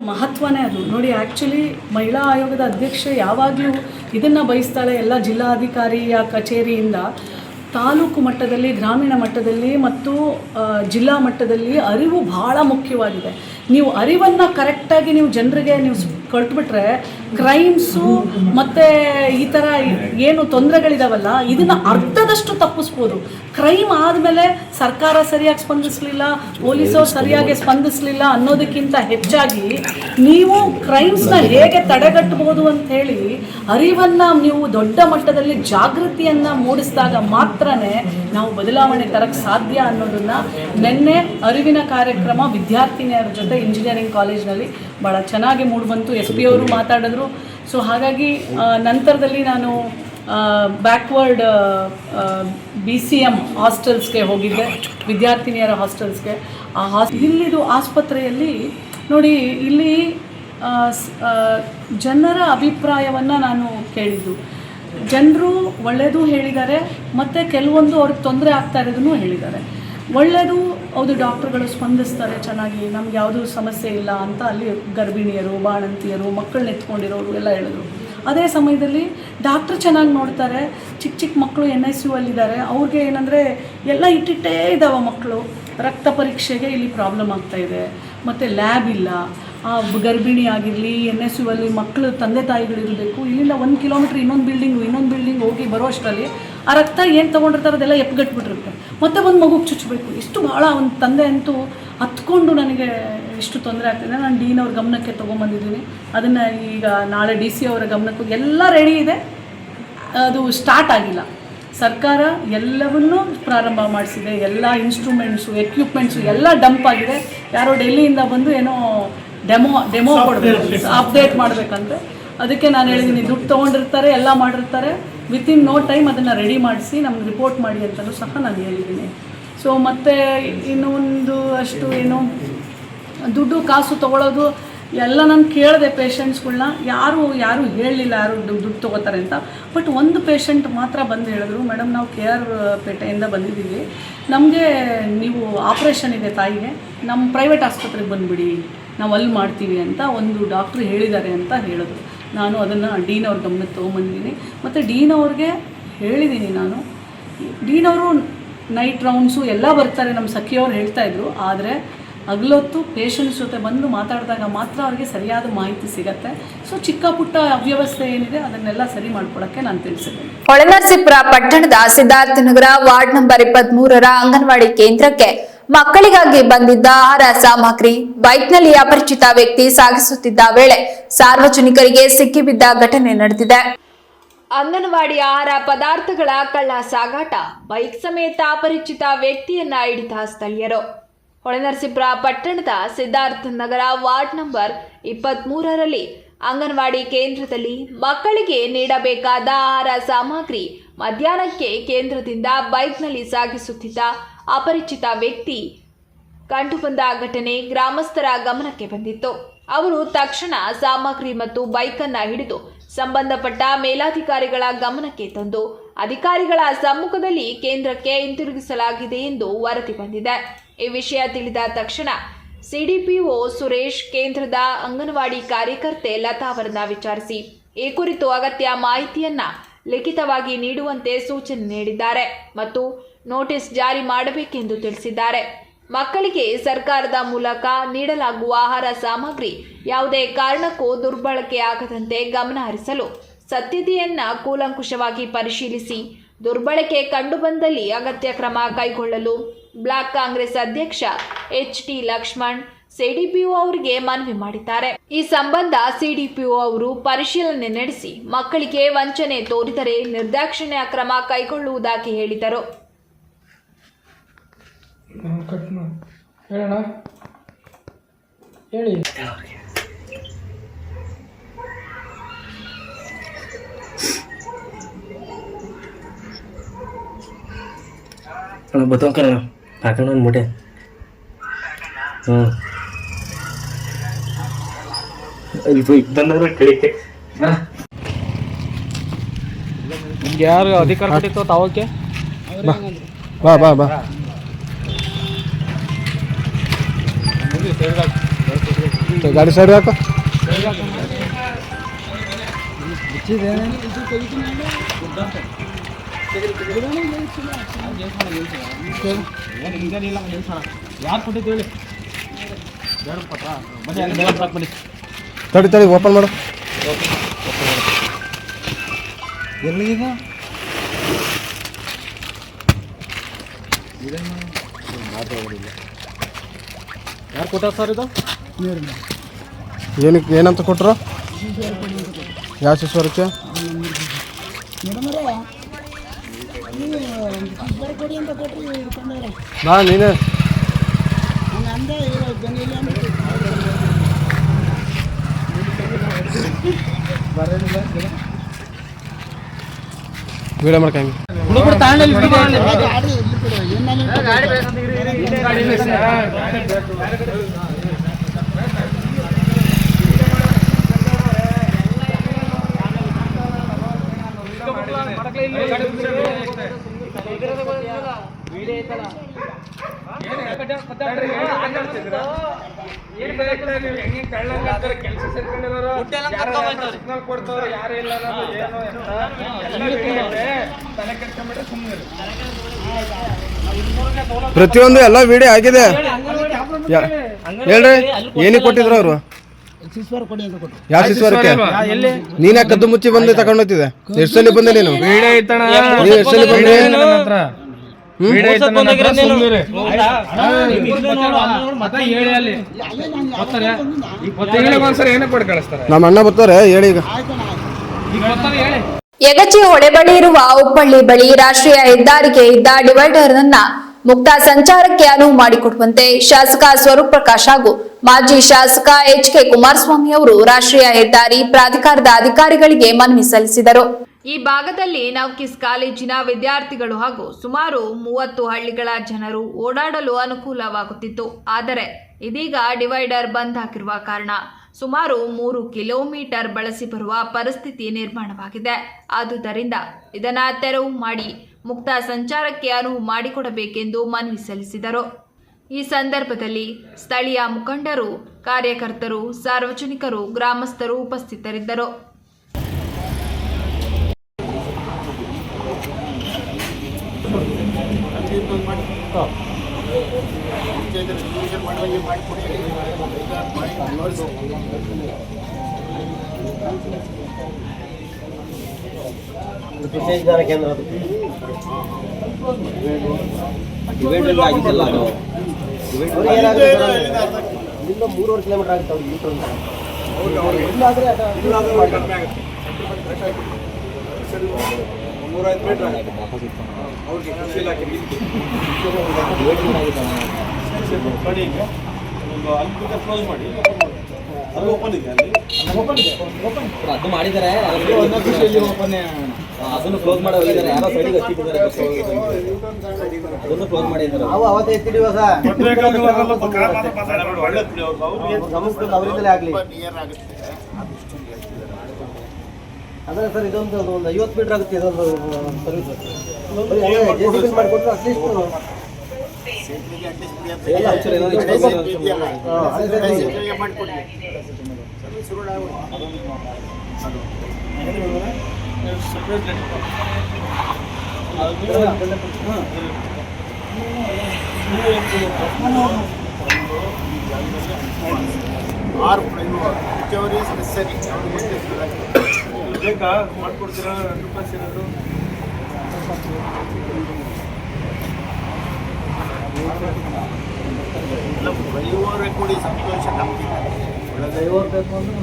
ಮಹತ್ವನೇ ಅದು ನೋಡಿ. ಆ್ಯಕ್ಚುಲಿ ಮಹಿಳಾ ಆಯೋಗದ ಅಧ್ಯಕ್ಷೆ ಯಾವಾಗಲೂ ಇದನ್ನು ಬಯಸ್ತಾಳೆ, ಎಲ್ಲ ಜಿಲ್ಲಾಧಿಕಾರಿಯ ಕಚೇರಿಯಿಂದ ತಾಲೂಕು ಮಟ್ಟದಲ್ಲಿ, ಗ್ರಾಮೀಣ ಮಟ್ಟದಲ್ಲಿ ಮತ್ತು ಜಿಲ್ಲಾ ಮಟ್ಟದಲ್ಲಿ ಅರಿವು ಭಾಳ ಮುಖ್ಯವಾಗಿದೆ. ನೀವು ಅರಿವನ್ನು ಕರೆಕ್ಟಾಗಿ ನೀವು ಜನರಿಗೆ ನೀವು ಕೊಟ್ಬಿಟ್ರೆ ಕ್ರೈಮ್ಸು ಮತ್ತು ಈ ಥರ ಏನು ತೊಂದರೆಗಳಿದಾವಲ್ಲ ಇದನ್ನು ಅರ್ಧದಷ್ಟು ತಪ್ಪಿಸ್ಬೋದು. ಕ್ರೈಮ್ ಆದಮೇಲೆ ಸರ್ಕಾರ ಸರಿಯಾಗಿ ಸ್ಪಂದಿಸಲಿಲ್ಲ, ಪೊಲೀಸರು ಸರಿಯಾಗಿ ಸ್ಪಂದಿಸಲಿಲ್ಲ ಅನ್ನೋದಕ್ಕಿಂತ ಹೆಚ್ಚಾಗಿ ನೀವು ಕ್ರೈಮ್ಸ್ನ ಹೇಗೆ ತಡೆಗಟ್ಟಬಹುದು ಅಂತ ಹೇಳಿ ಅರಿವನ್ನು ನೀವು ದೊಡ್ಡ ಮಟ್ಟದಲ್ಲಿ ಜಾಗೃತಿಯನ್ನು ಮೂಡಿಸಿದಾಗ ಮಾತ್ರನೇ ನಾವು ಬದಲಾವಣೆ ತರಕ್ಕೆ ಸಾಧ್ಯ ಅನ್ನೋದನ್ನು ನಿನ್ನೆ ಅರಿವಿನ ಕಾರ್ಯಕ್ರಮ ವಿದ್ಯಾರ್ಥಿನಿಯರ ಜೊತೆ ಇಂಜಿನಿಯರಿಂಗ್ ಕಾಲೇಜ್ನಲ್ಲಿ ಭಾಳ ಚೆನ್ನಾಗಿ ಮೂಡಿಬಂತು. SP ಅವರು ಮಾತಾಡಿದ್ರು. ಸೊ ಹಾಗಾಗಿ ನಂತರದಲ್ಲಿ ನಾನು ಬ್ಯಾಕ್ವರ್ಡ್ BCM ಹಾಸ್ಟೆಲ್ಸ್ಗೆ ಹೋಗಿದ್ದೆ, ವಿದ್ಯಾರ್ಥಿನಿಯರ ಹಾಸ್ಟೆಲ್ಸ್ಗೆ. ಇಲ್ಲಿದು ಆಸ್ಪತ್ರೆಯಲ್ಲಿ ನೋಡಿ, ಇಲ್ಲಿ ಜನರ ಅಭಿಪ್ರಾಯವನ್ನು ನಾನು ಕೇಳಿದ್ದು. ಜನರು ಒಳ್ಳೆಯದು ಹೇಳಿದ್ದಾರೆ ಮತ್ತು ಕೆಲವೊಂದು ಅವ್ರಿಗೆ ತೊಂದರೆ ಆಗ್ತಾ ಇರೋದನ್ನು ಹೇಳಿದ್ದಾರೆ. ಒಳ್ಳೆಯದು, ಹೌದು ಡಾಕ್ಟ್ರುಗಳು ಸ್ಪಂದಿಸ್ತಾರೆ ಚೆನ್ನಾಗಿ, ನಮ್ಗೆ ಯಾವುದೂ ಸಮಸ್ಯೆ ಇಲ್ಲ ಅಂತ ಅಲ್ಲಿ ಗರ್ಭಿಣಿಯರು, ಬಾಣಂತಿಯರು, ಮಕ್ಕಳನ್ನ ಎತ್ಕೊಂಡಿರೋರು ಎಲ್ಲ ಹೇಳಿದ್ರು. ಅದೇ ಸಮಯದಲ್ಲಿ ಡಾಕ್ಟ್ರು ಚೆನ್ನಾಗಿ ನೋಡ್ತಾರೆ. ಚಿಕ್ಕ ಚಿಕ್ಕ ಮಕ್ಕಳು NICU ಅಲ್ಲಿದ್ದಾರೆ. ಅವ್ರಿಗೆ ಏನಂದರೆ ಎಲ್ಲ ಇಟ್ಟಿಟ್ಟೇ ಇದ್ದಾವೆ ಮಕ್ಕಳು. ರಕ್ತ ಪರೀಕ್ಷೆಗೆ ಇಲ್ಲಿ ಪ್ರಾಬ್ಲಮ್ ಆಗ್ತಾಯಿದೆ, ಮತ್ತು ಲ್ಯಾಬ್ ಇಲ್ಲ. ಗರ್ಭಿಣಿ ಆಗಿರಲಿ, NICU ಅಲ್ಲಿ ಮಕ್ಕಳು ತಂದೆ ತಾಯಿಗಳಿರಬೇಕು. ಇಲ್ಲಿಂದ 1 ಕಿಲೋಮೀಟ್ರ್ ಇನ್ನೊಂದು ಬಿಲ್ಡಿಂಗ್ ಹೋಗಿ ಬರೋ ಅಷ್ಟರಲ್ಲಿ ಆ ರಕ್ತ ಏನು ತೊಗೊಂಡಿರ್ತಾರೆ ಅದೆಲ್ಲ ಎಪ್ಗಟ್ಬಿಟ್ಟಿರುತ್ತೆ. ಮತ್ತೆ ಒಂದು ಮಗುಗೆ ಚುಚ್ಚಬೇಕು. ಇಷ್ಟು ಭಾಳ ಒಂದು ತಂದೆ ಅಂತೂ ಹತ್ಕೊಂಡು ನನಗೆ ಇಷ್ಟು ತೊಂದರೆ ಆಗ್ತಿದೆ. ನಾನು ಡೀನ್ ಅವ್ರ ಗಮನಕ್ಕೆ ತೊಗೊಂಬಂದಿದ್ದೀನಿ. ಅದನ್ನು ಈಗ ನಾಳೆ DC ಅವರ ಗಮನಕ್ಕೂ ಎಲ್ಲ ರೆಡಿ ಇದೆ. ಅದು ಸ್ಟಾರ್ಟ್ ಆಗಿಲ್ಲ. ಸರ್ಕಾರ ಎಲ್ಲವನ್ನೂ ಪ್ರಾರಂಭ ಮಾಡಿಸಿದೆ. ಎಲ್ಲ ಇನ್ಸ್ಟ್ರೂಮೆಂಟ್ಸು, ಎಕ್ವಿಪ್ಮೆಂಟ್ಸು ಎಲ್ಲ ಡಂಪ್ ಆಗಿದೆ. ಯಾರೋ ಡೆಲ್ಲಿಯಿಂದ ಬಂದು ಏನೋ ಡೆಮೋ ಕೊಡಬೇಕು, ಅಪ್ಡೇಟ್ ಮಾಡಬೇಕಂತೆ. ಅದಕ್ಕೆ ನಾನು ಹೇಳಿದ್ದೀನಿ, ದುಡ್ಡು ತೊಗೊಂಡಿರ್ತಾರೆ, ಎಲ್ಲ ಮಾಡಿರ್ತಾರೆ, ವಿತಿನ್ ನೋ ಟೈಮ್ ಅದನ್ನು ರೆಡಿ ಮಾಡಿಸಿ ನಮ್ಗೆ ರಿಪೋರ್ಟ್ ಮಾಡಿ ಅಂತಲೂ ಸಹ ನಾನು ಹೇಳಿದ್ದೀನಿ. ಸೊ ಮತ್ತು ಇನ್ನೊಂದು ಅಷ್ಟು ಏನು ದುಡ್ಡು ಕಾಸು ತೊಗೊಳೋದು ಎಲ್ಲ ನಾನು ಕೇಳಿದೆ ಪೇಷಂಟ್ಸ್ಗಳ್ನ. ಯಾರು ಹೇಳಲಿಲ್ಲ ಯಾರು ದುಡ್ಡು ತೊಗೋತಾರೆ ಅಂತ. ಬಟ್ ಒಂದು ಪೇಷಂಟ್ ಮಾತ್ರ ಬಂದು ಹೇಳಿದ್ರು, ಮೇಡಮ್ ನಾವು KR ಪೇಟೆಯಿಂದ ಬಂದಿದ್ದೀವಿ, ನಮಗೆ ನೀವು ಆಪ್ರೇಷನ್ ಇದೆ ತಾಯಿಗೆ, ನಮ್ಮ ಪ್ರೈವೇಟ್ ಆಸ್ಪತ್ರೆಗೆ ಬಂದುಬಿಡಿ, ನಾವು ಅಲ್ಲಿ ಮಾಡ್ತೀವಿ ಅಂತ ಒಂದು ಡಾಕ್ಟ್ರು ಹೇಳಿದ್ದಾರೆ ಅಂತ ಹೇಳಿದ್ರು. ನಾನು ಅದನ್ನು ಡೀನ್ ಅವ್ರ ಗಮನಕ್ಕೆ ತೊಗೊಂಬಂದಿದ್ದೀನಿ. ಮತ್ತು ಡೀನ್ ಅವ್ರಿಗೆ ಹೇಳಿದ್ದೀನಿ ನಾನು. ಡೀನ್ ಅವರು ನೈಟ್ ರೌಂಡ್ಸು ಎಲ್ಲ ಬರ್ತಾರೆ, ನಮ್ಮ ಸಖಿಯವ್ರು ಹೇಳ್ತಾಯಿದ್ರು. ಆದರೆ ಹಗಲೊತ್ತು ಪೇಷಂಟ್ಸ್ ಜೊತೆ ಬಂದು ಮಾತಾಡಿದಾಗ ಮಾತ್ರ ಅವ್ರಿಗೆ ಸರಿಯಾದ ಮಾಹಿತಿ ಸಿಗತ್ತೆ. ಸೊ ಚಿಕ್ಕ ಪುಟ್ಟ ಅವ್ಯವಸ್ಥೆ ಏನಿದೆ ಅದನ್ನೆಲ್ಲ ಸರಿ ಮಾಡ್ಕೊಳಕ್ಕೆ ನಾನು ತಿಳಿಸಿದ್ದೇನೆ. ಹೊಳೆನರಸೀಪುರ ಪಟ್ಟಣದ ಸಿದ್ಧಾರ್ಥನಗರ ವಾರ್ಡ್ ನಂಬರ್ 23ರ ಅಂಗನವಾಡಿ ಕೇಂದ್ರಕ್ಕೆ ಮಕ್ಕಳಿಗಾಗಿ ಬಂದಿದ್ದ ಆಹಾರ ಸಾಮಗ್ರಿ ಬೈಕ್ನಲ್ಲಿ ಅಪರಿಚಿತ ವ್ಯಕ್ತಿ ಸಾಗಿಸುತ್ತಿದ್ದ ವೇಳೆ ಸಾರ್ವಜನಿಕರಿಗೆ ಸಿಕ್ಕಿಬಿದ್ದ ಘಟನೆ ನಡೆದಿದೆ. ಅಂಗನವಾಡಿ ಆಹಾರ ಪದಾರ್ಥಗಳ ಕಳ್ಳ ಸಾಗಾಟ, ಬೈಕ್ ಸಮೇತ ಅಪರಿಚಿತ ವ್ಯಕ್ತಿಯನ್ನ ಹಿಡಿದ ಸ್ಥಳೀಯರು. ಹೊಳೆನರಸೀಪುರ ಪಟ್ಟಣದ ಸಿದ್ಧಾರ್ಥನಗರ ವಾರ್ಡ್ ನಂಬರ್ 23ರಲ್ಲಿ ಅಂಗನವಾಡಿ ಕೇಂದ್ರದಲ್ಲಿ ಮಕ್ಕಳಿಗೆ ನೀಡಬೇಕಾದ ಆಹಾರ ಸಾಮಗ್ರಿ ಮಧ್ಯಾಹ್ನಕ್ಕೆ ಕೇಂದ್ರದಿಂದ ಬೈಕ್ನಲ್ಲಿ ಸಾಗಿಸುತ್ತಿದ್ದ ಅಪರಿಚಿತ ವ್ಯಕ್ತಿ ಕಂಡುಬಂದ ಘಟನೆ ಗ್ರಾಮಸ್ಥರ ಗಮನಕ್ಕೆ ಬಂದಿತ್ತು. ಅವರು ತಕ್ಷಣ ಸಾಮಗ್ರಿ ಮತ್ತು ಬೈಕನ್ನು ಹಿಡಿದು ಸಂಬಂಧಪಟ್ಟ ಮೇಲಾಧಿಕಾರಿಗಳ ಗಮನಕ್ಕೆ ತಂದು ಅಧಿಕಾರಿಗಳ ಸಮ್ಮುಖದಲ್ಲಿ ಕೇಂದ್ರಕ್ಕೆ ಹಿಂತಿರುಗಿಸಲಾಗಿದೆ ಎಂದು ವರದಿ ಬಂದಿದೆ. ಈ ವಿಷಯ ತಿಳಿದ ತಕ್ಷಣ CDPO ಸುರೇಶ್, ಕೇಂದ್ರದ ಅಂಗನವಾಡಿ ಕಾರ್ಯಕರ್ತೆ ಲತಾ ಅವರನ್ನ ವಿಚಾರಿಸಿ ಈ ಕುರಿತು ಅಗತ್ಯ ಮಾಹಿತಿಯನ್ನ ಲಿಖಿತವಾಗಿ ನೀಡುವಂತೆ ಸೂಚನೆ ನೀಡಿದ್ದಾರೆ ಮತ್ತು ನೋಟಿಸ್ ಜಾರಿ ಮಾಡಬೇಕೆಂದು ತಿಳಿಸಿದ್ದಾರೆ. ಮಕ್ಕಳಿಗೆ ಸರ್ಕಾರದ ಮೂಲಕ ನೀಡಲಾಗುವ ಆಹಾರ ಸಾಮಗ್ರಿ ಯಾವುದೇ ಕಾರಣಕ್ಕೂ ದುರ್ಬಳಕೆ ಆಗದಂತೆ ಗಮನ ಹರಿಸಲು ಸತ್ಯತೆಯನ್ನ ಕೂಲಂಕುಷವಾಗಿ ಪರಿಶೀಲಿಸಿ ದುರ್ಬಳಕೆ ಕಂಡುಬಂದಲ್ಲಿ ಅಗತ್ಯ ಕ್ರಮ ಕೈಗೊಳ್ಳಲು ಬ್ಲಾಕ್ ಕಾಂಗ್ರೆಸ್ ಅಧ್ಯಕ್ಷ HT ಲಕ್ಷ್ಮಣ್ CDPO ಅವರಿಗೆ ಮನವಿ ಮಾಡಿದ್ದಾರೆ. ಈ ಸಂಬಂಧ CDPO ಅವರು ಪರಿಶೀಲನೆ ನಡೆಸಿ ಮಕ್ಕಳಿಗೆ ವಂಚನೆ ತೋರಿದರೆ ನಿರ್ದಾಕ್ಷಿಣ್ಯ ಕ್ರಮ ಕೈಗೊಳ್ಳುವುದಾಗಿ ಹೇಳಿದರು. ಬತ್ತೋಕರ ಹಾಕೋಣ ಒಂದು ಮೂಟೆ. ಬಂದವರು ಕಳಿಕೆ ನಿಮ್ಗೆ ಯಾರು ಅಧಿಕಾರ ಕೊಟ್ಟಿತ್ತು ತಾವಕ್ಕೆ? ಬಾ ಬಾ ಬಾ ಗಾಡಿ ಸೈಡ್ ಹಾಕು. ತಡಿ ಓಪನ್ ಮಾಡು. ಎಲ್ಲಿಗ ಯಾರು ಕೊಟ್ಟಾರ ಸರ್ ಇದು? ಏನಕ್ಕೆ ಏನಂತ ಕೊಟ್ಟರು? ಯಾವ ಶಿಶ್ವರಕ್ಕೆ? ಬಾ ನೀನು ವಿಡಿಯೋ ಮಾಡ್ಕಂಗೆ. ಪ್ರತಿಯೊಂದು ಎಲ್ಲ ವಿಡಿಯೋ ಆಗಿದೆ. ಹೇಳ್ರಿ ಏನಕ್ಕೆ ಕೊಟ್ಟಿದ್ರು ಅವರು? ಯಾವ ಶಿಶ್ವರಕ್ಕೆ? ನೀನ ಕದ್ದು ಮುಚ್ಚಿ ಬಂದು ತಗೊಂಡು ಹೋಗ್ತಿದೆ. ಎಷ್ಟು ಸಲ ಬಂದೆ ನೀನು? ಎಷ್ಟು ಸಲ ಬಂದೆ? ನಮ್ಮ ಅಣ್ಣ ಬರ್ತಾರೆ ಹೇಳಿ ಈಗ. ಯಗಚಿ ಹೊಳೆ ಬಳಿ ಇರುವ ಉಪ್ಪಳ್ಳಿ ಬಳಿ ರಾಷ್ಟ್ರೀಯ ಹೆದ್ದಾರಿಗೆ ಇದ್ದ ಡಿವೈಡರ್ ಅನ್ನ ಮುಕ್ತ ಸಂಚಾರಕ್ಕೆ ಅನುವು ಮಾಡಿಕೊಡುವಂತೆ ಶಾಸಕ ಸ್ವರೂಪ್ ಪ್ರಕಾಶ್ ಹಾಗೂ ಮಾಜಿ ಶಾಸಕ ಎಚ್.ಕೆ. ಕುಮಾರಸ್ವಾಮಿ ಅವರು ರಾಷ್ಟ್ರೀಯ ಹೆದ್ದಾರಿ ಪ್ರಾಧಿಕಾರದ ಅಧಿಕಾರಿಗಳಿಗೆ ಮನವಿ ಸಲ್ಲಿಸಿದರು. ಈ ಭಾಗದಲ್ಲಿ ನೌಕಿಸ್ ಕಾಲೇಜಿನ ವಿದ್ಯಾರ್ಥಿಗಳು ಹಾಗೂ ಸುಮಾರು 30 ಹಳ್ಳಿಗಳ ಜನರು ಓಡಾಡಲು ಅನುಕೂಲವಾಗುತ್ತಿತ್ತು. ಆದರೆ ಇದೀಗ ಡಿವೈಡರ್ ಬಂದ್ ಆಗಿರುವ ಕಾರಣ ಸುಮಾರು 3 ಕಿಲೋಮೀಟರ್ ಬಳಸಿ ಬರುವ ಪರಿಸ್ಥಿತಿ ನಿರ್ಮಾಣವಾಗಿದೆ. ಆದುದರಿಂದ ಇದನ್ನು ತೆರವು ಮಾಡಿ ಮುಕ್ತ ಸಂಚಾರಕ್ಕೆ ಅನುವು ಮಾಡಿಕೊಡಬೇಕೆಂದು ಮನವಿ ಸಲ್ಲಿಸಿದರು. ಈ ಸಂದರ್ಭದಲ್ಲಿ ಸ್ಥಳೀಯ ಮುಖಂಡರು, ಕಾರ್ಯಕರ್ತರು, ಸಾರ್ವಜನಿಕರು, ಗ್ರಾಮಸ್ಥರು ಉಪಸ್ಥಿತರಿದ್ದರು. ವಿಶೇಷ ಕೇಂದ್ರ ಡಿವೈಡರ್ ಆಗಿದ್ದಲ್ಲ ಅದು. ಇಲ್ಲಿಂದ 3.5 ಕಿಲೋಮೀಟರ್ ಆಗುತ್ತೆ ಅವ್ರಿಗೆ ಮೀಟರ್ ಅಂತ. ಇಲ್ಲಾದರೆ ಅದು ಮಾಡಿದ್ದಾರೆ. ಅದನ್ನು ಕ್ಲೋಸ್ ಮಾಡಿ ಹೋಗಿದ್ದಾರೆ. ಯಾರೋ ಸೈಡಿಗೆ ಹಚ್ಚಿಟ್ಟಿದ್ದಾರೆ. ಅದನ್ನು ಕ್ಲೋಸ್ ಮಾಡಿದ್ದಾರೆ. ನಾವು ಅವತ್ತೇ ಎತ್ತಿದ್ದೀವಿ ಅವರಿಂದಲೇ ಆಗಲಿ. ಅದೇ ಸರ್ ಇದೊಂದು 50 ಮೀಟರ್ ಆಗುತ್ತೆ. ಇದೊಂದು ಸರ್ವಿಸ್ JCB ಮಾಡಿಕೊಟ್ರೆ ಅಟ್ಲೀಸ್ಟ್ ಬೇಕಾ ಮಾಡ್ಕೊಡ್ತೀರಾ? 100% ಇರೋದು ಡ್ರೈವರ್ ಕೊಡಿ. ಸಂತೋಷ ನಮ್ಗೆ ಡ್ರೈವರ್ ಬೇಕು ಅಂದ್ರೆ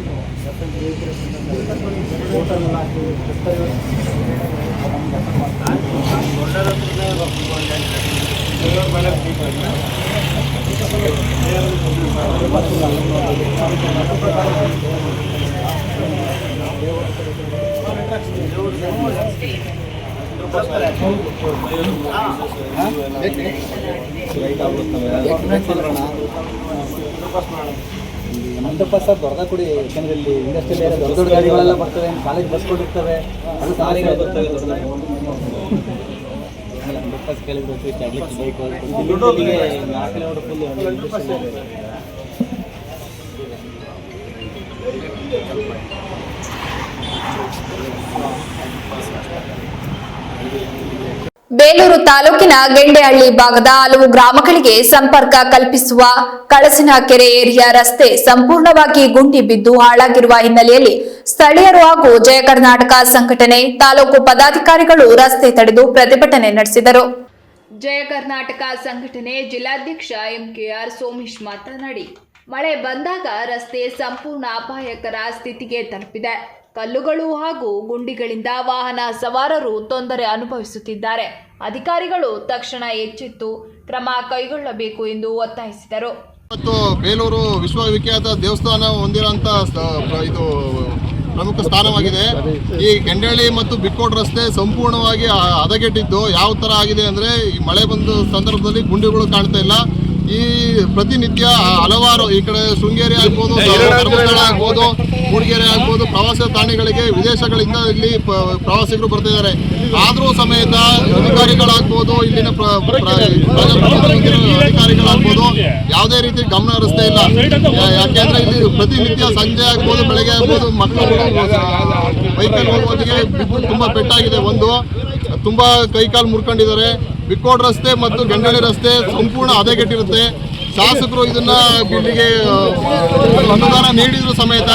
ನಮ್ಮದು ಬಸ್ ಸರ್ ದೊಡ್ಡದಾಗ ಕೊಡಿ. ಯಾಕಂದರೆ ಇಲ್ಲಿ ಇಂಡಸ್ಟ್ರಿಯಲ್ ಏರಿಯಾ ದೊಡ್ಡ ದೊಡ್ಡ ಗಾಡಿಗಳೆಲ್ಲ ಬರ್ತವೆ. ಕಾಲೇಜ್ ಬಸ್ಗಳಿರ್ತವೆ. ಅದು ಸಾರಿಗಳು ಬರ್ತವೆ ದೊಡ್ಡ ಬಸ್ ಕೇಳಿದ್ರೆ ಬೈಕ್ 4 ಕಿಲೋಮೀಟರ್ ಫುಲ್ ಬೇಲೂರು ತಾಲೂಕಿನ ಗೆಂಡೆಹಳ್ಳಿ ಭಾಗದ ಹಲವು ಗ್ರಾಮಗಳಿಗೆ ಸಂಪರ್ಕ ಕಲ್ಪಿಸುವ ಕಳಸಿನ ಕೆರೆ ಏರಿಯಾ ರಸ್ತೆ ಸಂಪೂರ್ಣವಾಗಿ ಗುಂಡಿ ಬಿದ್ದು ಹಾಳಾಗಿರುವ ಹಿನ್ನೆಲೆಯಲ್ಲಿ ಸ್ಥಳೀಯರು ಹಾಗೂ ಜಯ ಕರ್ನಾಟಕ ಸಂಘಟನೆ ತಾಲೂಕು ಪದಾಧಿಕಾರಿಗಳು ರಸ್ತೆ ತಡೆದು ಪ್ರತಿಭಟನೆ ನಡೆಸಿದರು. ಜಯ ಕರ್ನಾಟಕ ಸಂಘಟನೆ ಜಿಲ್ಲಾಧ್ಯಕ್ಷ ಎಂಕೆಆರ್ ಸೋಮೇಶ್ ಮಾತನಾಡಿ, ಮಳೆ ಬಂದಾಗ ರಸ್ತೆ ಸಂಪೂರ್ಣ ಅಪಾಯಕರ ಸ್ಥಿತಿಗೆ ತಲುಪಿದೆ. ಕಲ್ಲುಗಳು ಹಾಗೂ ಗುಂಡಿಗಳಿಂದ ವಾಹನ ಸವಾರರು ತೊಂದರೆ ಅನುಭವಿಸುತ್ತಿದ್ದಾರೆ. ಅಧಿಕಾರಿಗಳು ತಕ್ಷಣ ಎಚ್ಚೆತ್ತು ಕ್ರಮ ಕೈಗೊಳ್ಳಬೇಕು ಎಂದು ಒತ್ತಾಯಿಸಿದರು. ಮತ್ತು ಬೇಲೂರು ವಿಶ್ವವಿಖ್ಯಾತ ದೇವಸ್ಥಾನ ಹೊಂದಿರುವಂಥ ಇದು ಪ್ರಮುಖ ಸ್ಥಾನವಾಗಿದೆ. ಈ ಗೆಂಡೆಹಳ್ಳಿ ಮತ್ತು ಬಿಕ್ಕೋಡ್ ರಸ್ತೆ ಸಂಪೂರ್ಣವಾಗಿ ಹದಗೆಟ್ಟಿದ್ದು ಯಾವ ಥರ ಆಗಿದೆ ಅಂದರೆ, ಈ ಮಳೆ ಬಂದ ಸಂದರ್ಭದಲ್ಲಿ ಗುಂಡಿಗಳು ಕಾಣ್ತಾ ಇಲ್ಲ. ಈ ಪ್ರತಿನಿತ್ಯ ಹಲವಾರು ಈ ಕಡೆ ಶೃಂಗೇರಿ ಆಗ್ಬೋದು, ಧರ್ಮಸ್ಥಳ ಆಗ್ಬೋದು, ಮೂಡಿಗೆರೆ ಆಗ್ಬೋದು, ಪ್ರವಾಸ ತಾಣಗಳಿಗೆ ವಿದೇಶಗಳಿಂದ ಇಲ್ಲಿ ಪ್ರವಾಸಿಗರು ಬರ್ತಿದ್ದಾರೆ. ಆದರೂ ಸಮೇತ ಅಧಿಕಾರಿಗಳಾಗ್ಬೋದು, ಇಲ್ಲಿನ ಅಧಿಕಾರಿಗಳಾಗ್ಬೋದು ಯಾವುದೇ ರೀತಿ ಗಮನ ಹರಿಸ್ತಾ ಇಲ್ಲ. ಯಾಕೆಂದ್ರೆ ಇಲ್ಲಿ ಪ್ರತಿನಿತ್ಯ ಸಂಜೆ ಆಗ್ಬೋದು, ಬೆಳಗ್ಗೆ ಆಗ್ಬೋದು, ಮಕ್ಕಳು ಬೈಕಲ್ಲಿ ಹೋಗೋದಿಗೆ ಬಿದ್ದು ತುಂಬ ಪೆಟ್ಟಾಗಿದೆ. ತುಂಬ ಕೈಕಾಲು ಮುರ್ಕೊಂಡಿದ್ದಾರೆ. ಬಿಕ್ಕೋಡ್ ರಸ್ತೆ ಮತ್ತು ಗೆಂಡೆಹಳ್ಳಿ ರಸ್ತೆ ಸಂಪೂರ್ಣ ಹದಗೆಟ್ಟಿರುತ್ತೆ. ಶಾಸಕರು ಇದನ್ನ ಬಿಲ್ಡಿಗೆ ಅನುದಾನ ನೀಡಿದ್ರು ಸಮೇತ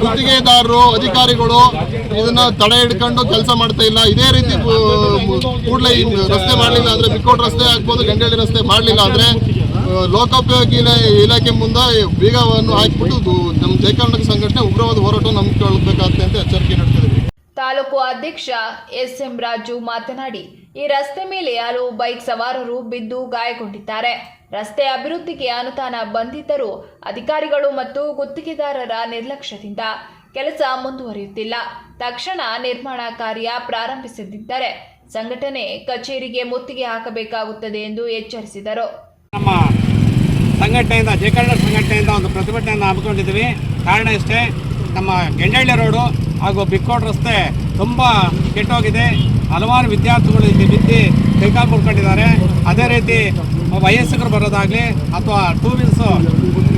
ಗುತ್ತಿಗೆದಾರರು, ಅಧಿಕಾರಿಗಳು ಇದನ್ನ ತಡೆ ಹಿಡ್ಕೊಂಡು ಕೆಲಸ ಮಾಡ್ತಾ ಇಲ್ಲ. ಇದೇ ರೀತಿ ಕೂಡಲೇ ರಸ್ತೆ ಮಾಡಲಿಲ್ಲ ಅಂದ್ರೆ, ಬಿಕ್ಕೋಡ್ ರಸ್ತೆ ಆಗ್ಬೋದು, ಗೆಂಡೆಹಳ್ಳಿ ರಸ್ತೆ ಮಾಡಲಿಲ್ಲ ಅಂದ್ರೆ ಲೋಕೋಪಯೋಗಿ ಇಲಾಖೆ ಮುಂದೆ ಬೀಗವನ್ನು ಹಾಕಿಬಿಟ್ಟು ನಮ್ಮ ಜಯ ಕರ್ನಾಟಕ ಸಂಘಟನೆ ಉಗ್ರವಾದ ಹೋರಾಟ ನಂಬಿಕೊಳ್ಳಬೇಕಾಗುತ್ತೆ ಅಂತ ಎಚ್ಚರಿಕೆ ನೀಡ್ತಿದ್ದೀವಿ. ತಾಲೂಕು ಅಧ್ಯಕ್ಷ ಎಸ್ಎಂ ರಾಜು ಮಾತನಾಡಿ, ಈ ರಸ್ತೆ ಮೇಲೆ ಹಲವು ಬೈಕ್ ಸವಾರರು ಬಿದ್ದು ಗಾಯಗೊಂಡಿದ್ದಾರೆ. ರಸ್ತೆ ಅಭಿವೃದ್ಧಿಗೆ ಅನುದಾನ ಬಂದಿದ್ದರೂ ಅಧಿಕಾರಿಗಳು ಮತ್ತು ಗುತ್ತಿಗೆದಾರರ ನಿರ್ಲಕ್ಷ್ಯದಿಂದ ಕೆಲಸ ಮುಂದುವರಿಯುತ್ತಿಲ್ಲ. ತಕ್ಷಣ ನಿರ್ಮಾಣ ಕಾರ್ಯ ಪ್ರಾರಂಭಿಸದಿದ್ದರೆ ಸಂಘಟನೆ ಕಚೇರಿಗೆ ಮುತ್ತಿಗೆ ಹಾಕಬೇಕಾಗುತ್ತದೆ ಎಂದು ಎಚ್ಚರಿಸಿದರು. ನಮ್ಮ ಸಂಘಟನೆಯಿಂದ ಜಯ ಕರ್ನಾಟಕ ಸಂಘಟನೆಯಿಂದ ಒಂದು ಪ್ರತಿಭಟನೆಯನ್ನು ಹಮ್ಮಿಕೊಂಡಿದ್ದೀವಿ. ಕಾರಣ ಇಷ್ಟೇ, ನಮ್ಮ ಗೆಂಡೆಹಳ್ಳಿ ರೋಡು ಹಾಗೂ ಬಿಕ್ಕೋಡ್ ರಸ್ತೆ ತುಂಬ ಕೆಟ್ಟೋಗಿದೆ. ಹಲವಾರು ವಿದ್ಯಾರ್ಥಿಗಳು ಇಲ್ಲಿ ಬಿದ್ದು ಕೈಕಾಲು ಮುರ್ಕೊಂಡಿದ್ದಾರೆ. ಅದೇ ರೀತಿ ವಯಸ್ಕರು ಬರೋದಾಗಲಿ ಅಥವಾ ಟೂ ವೀಲ್ಸು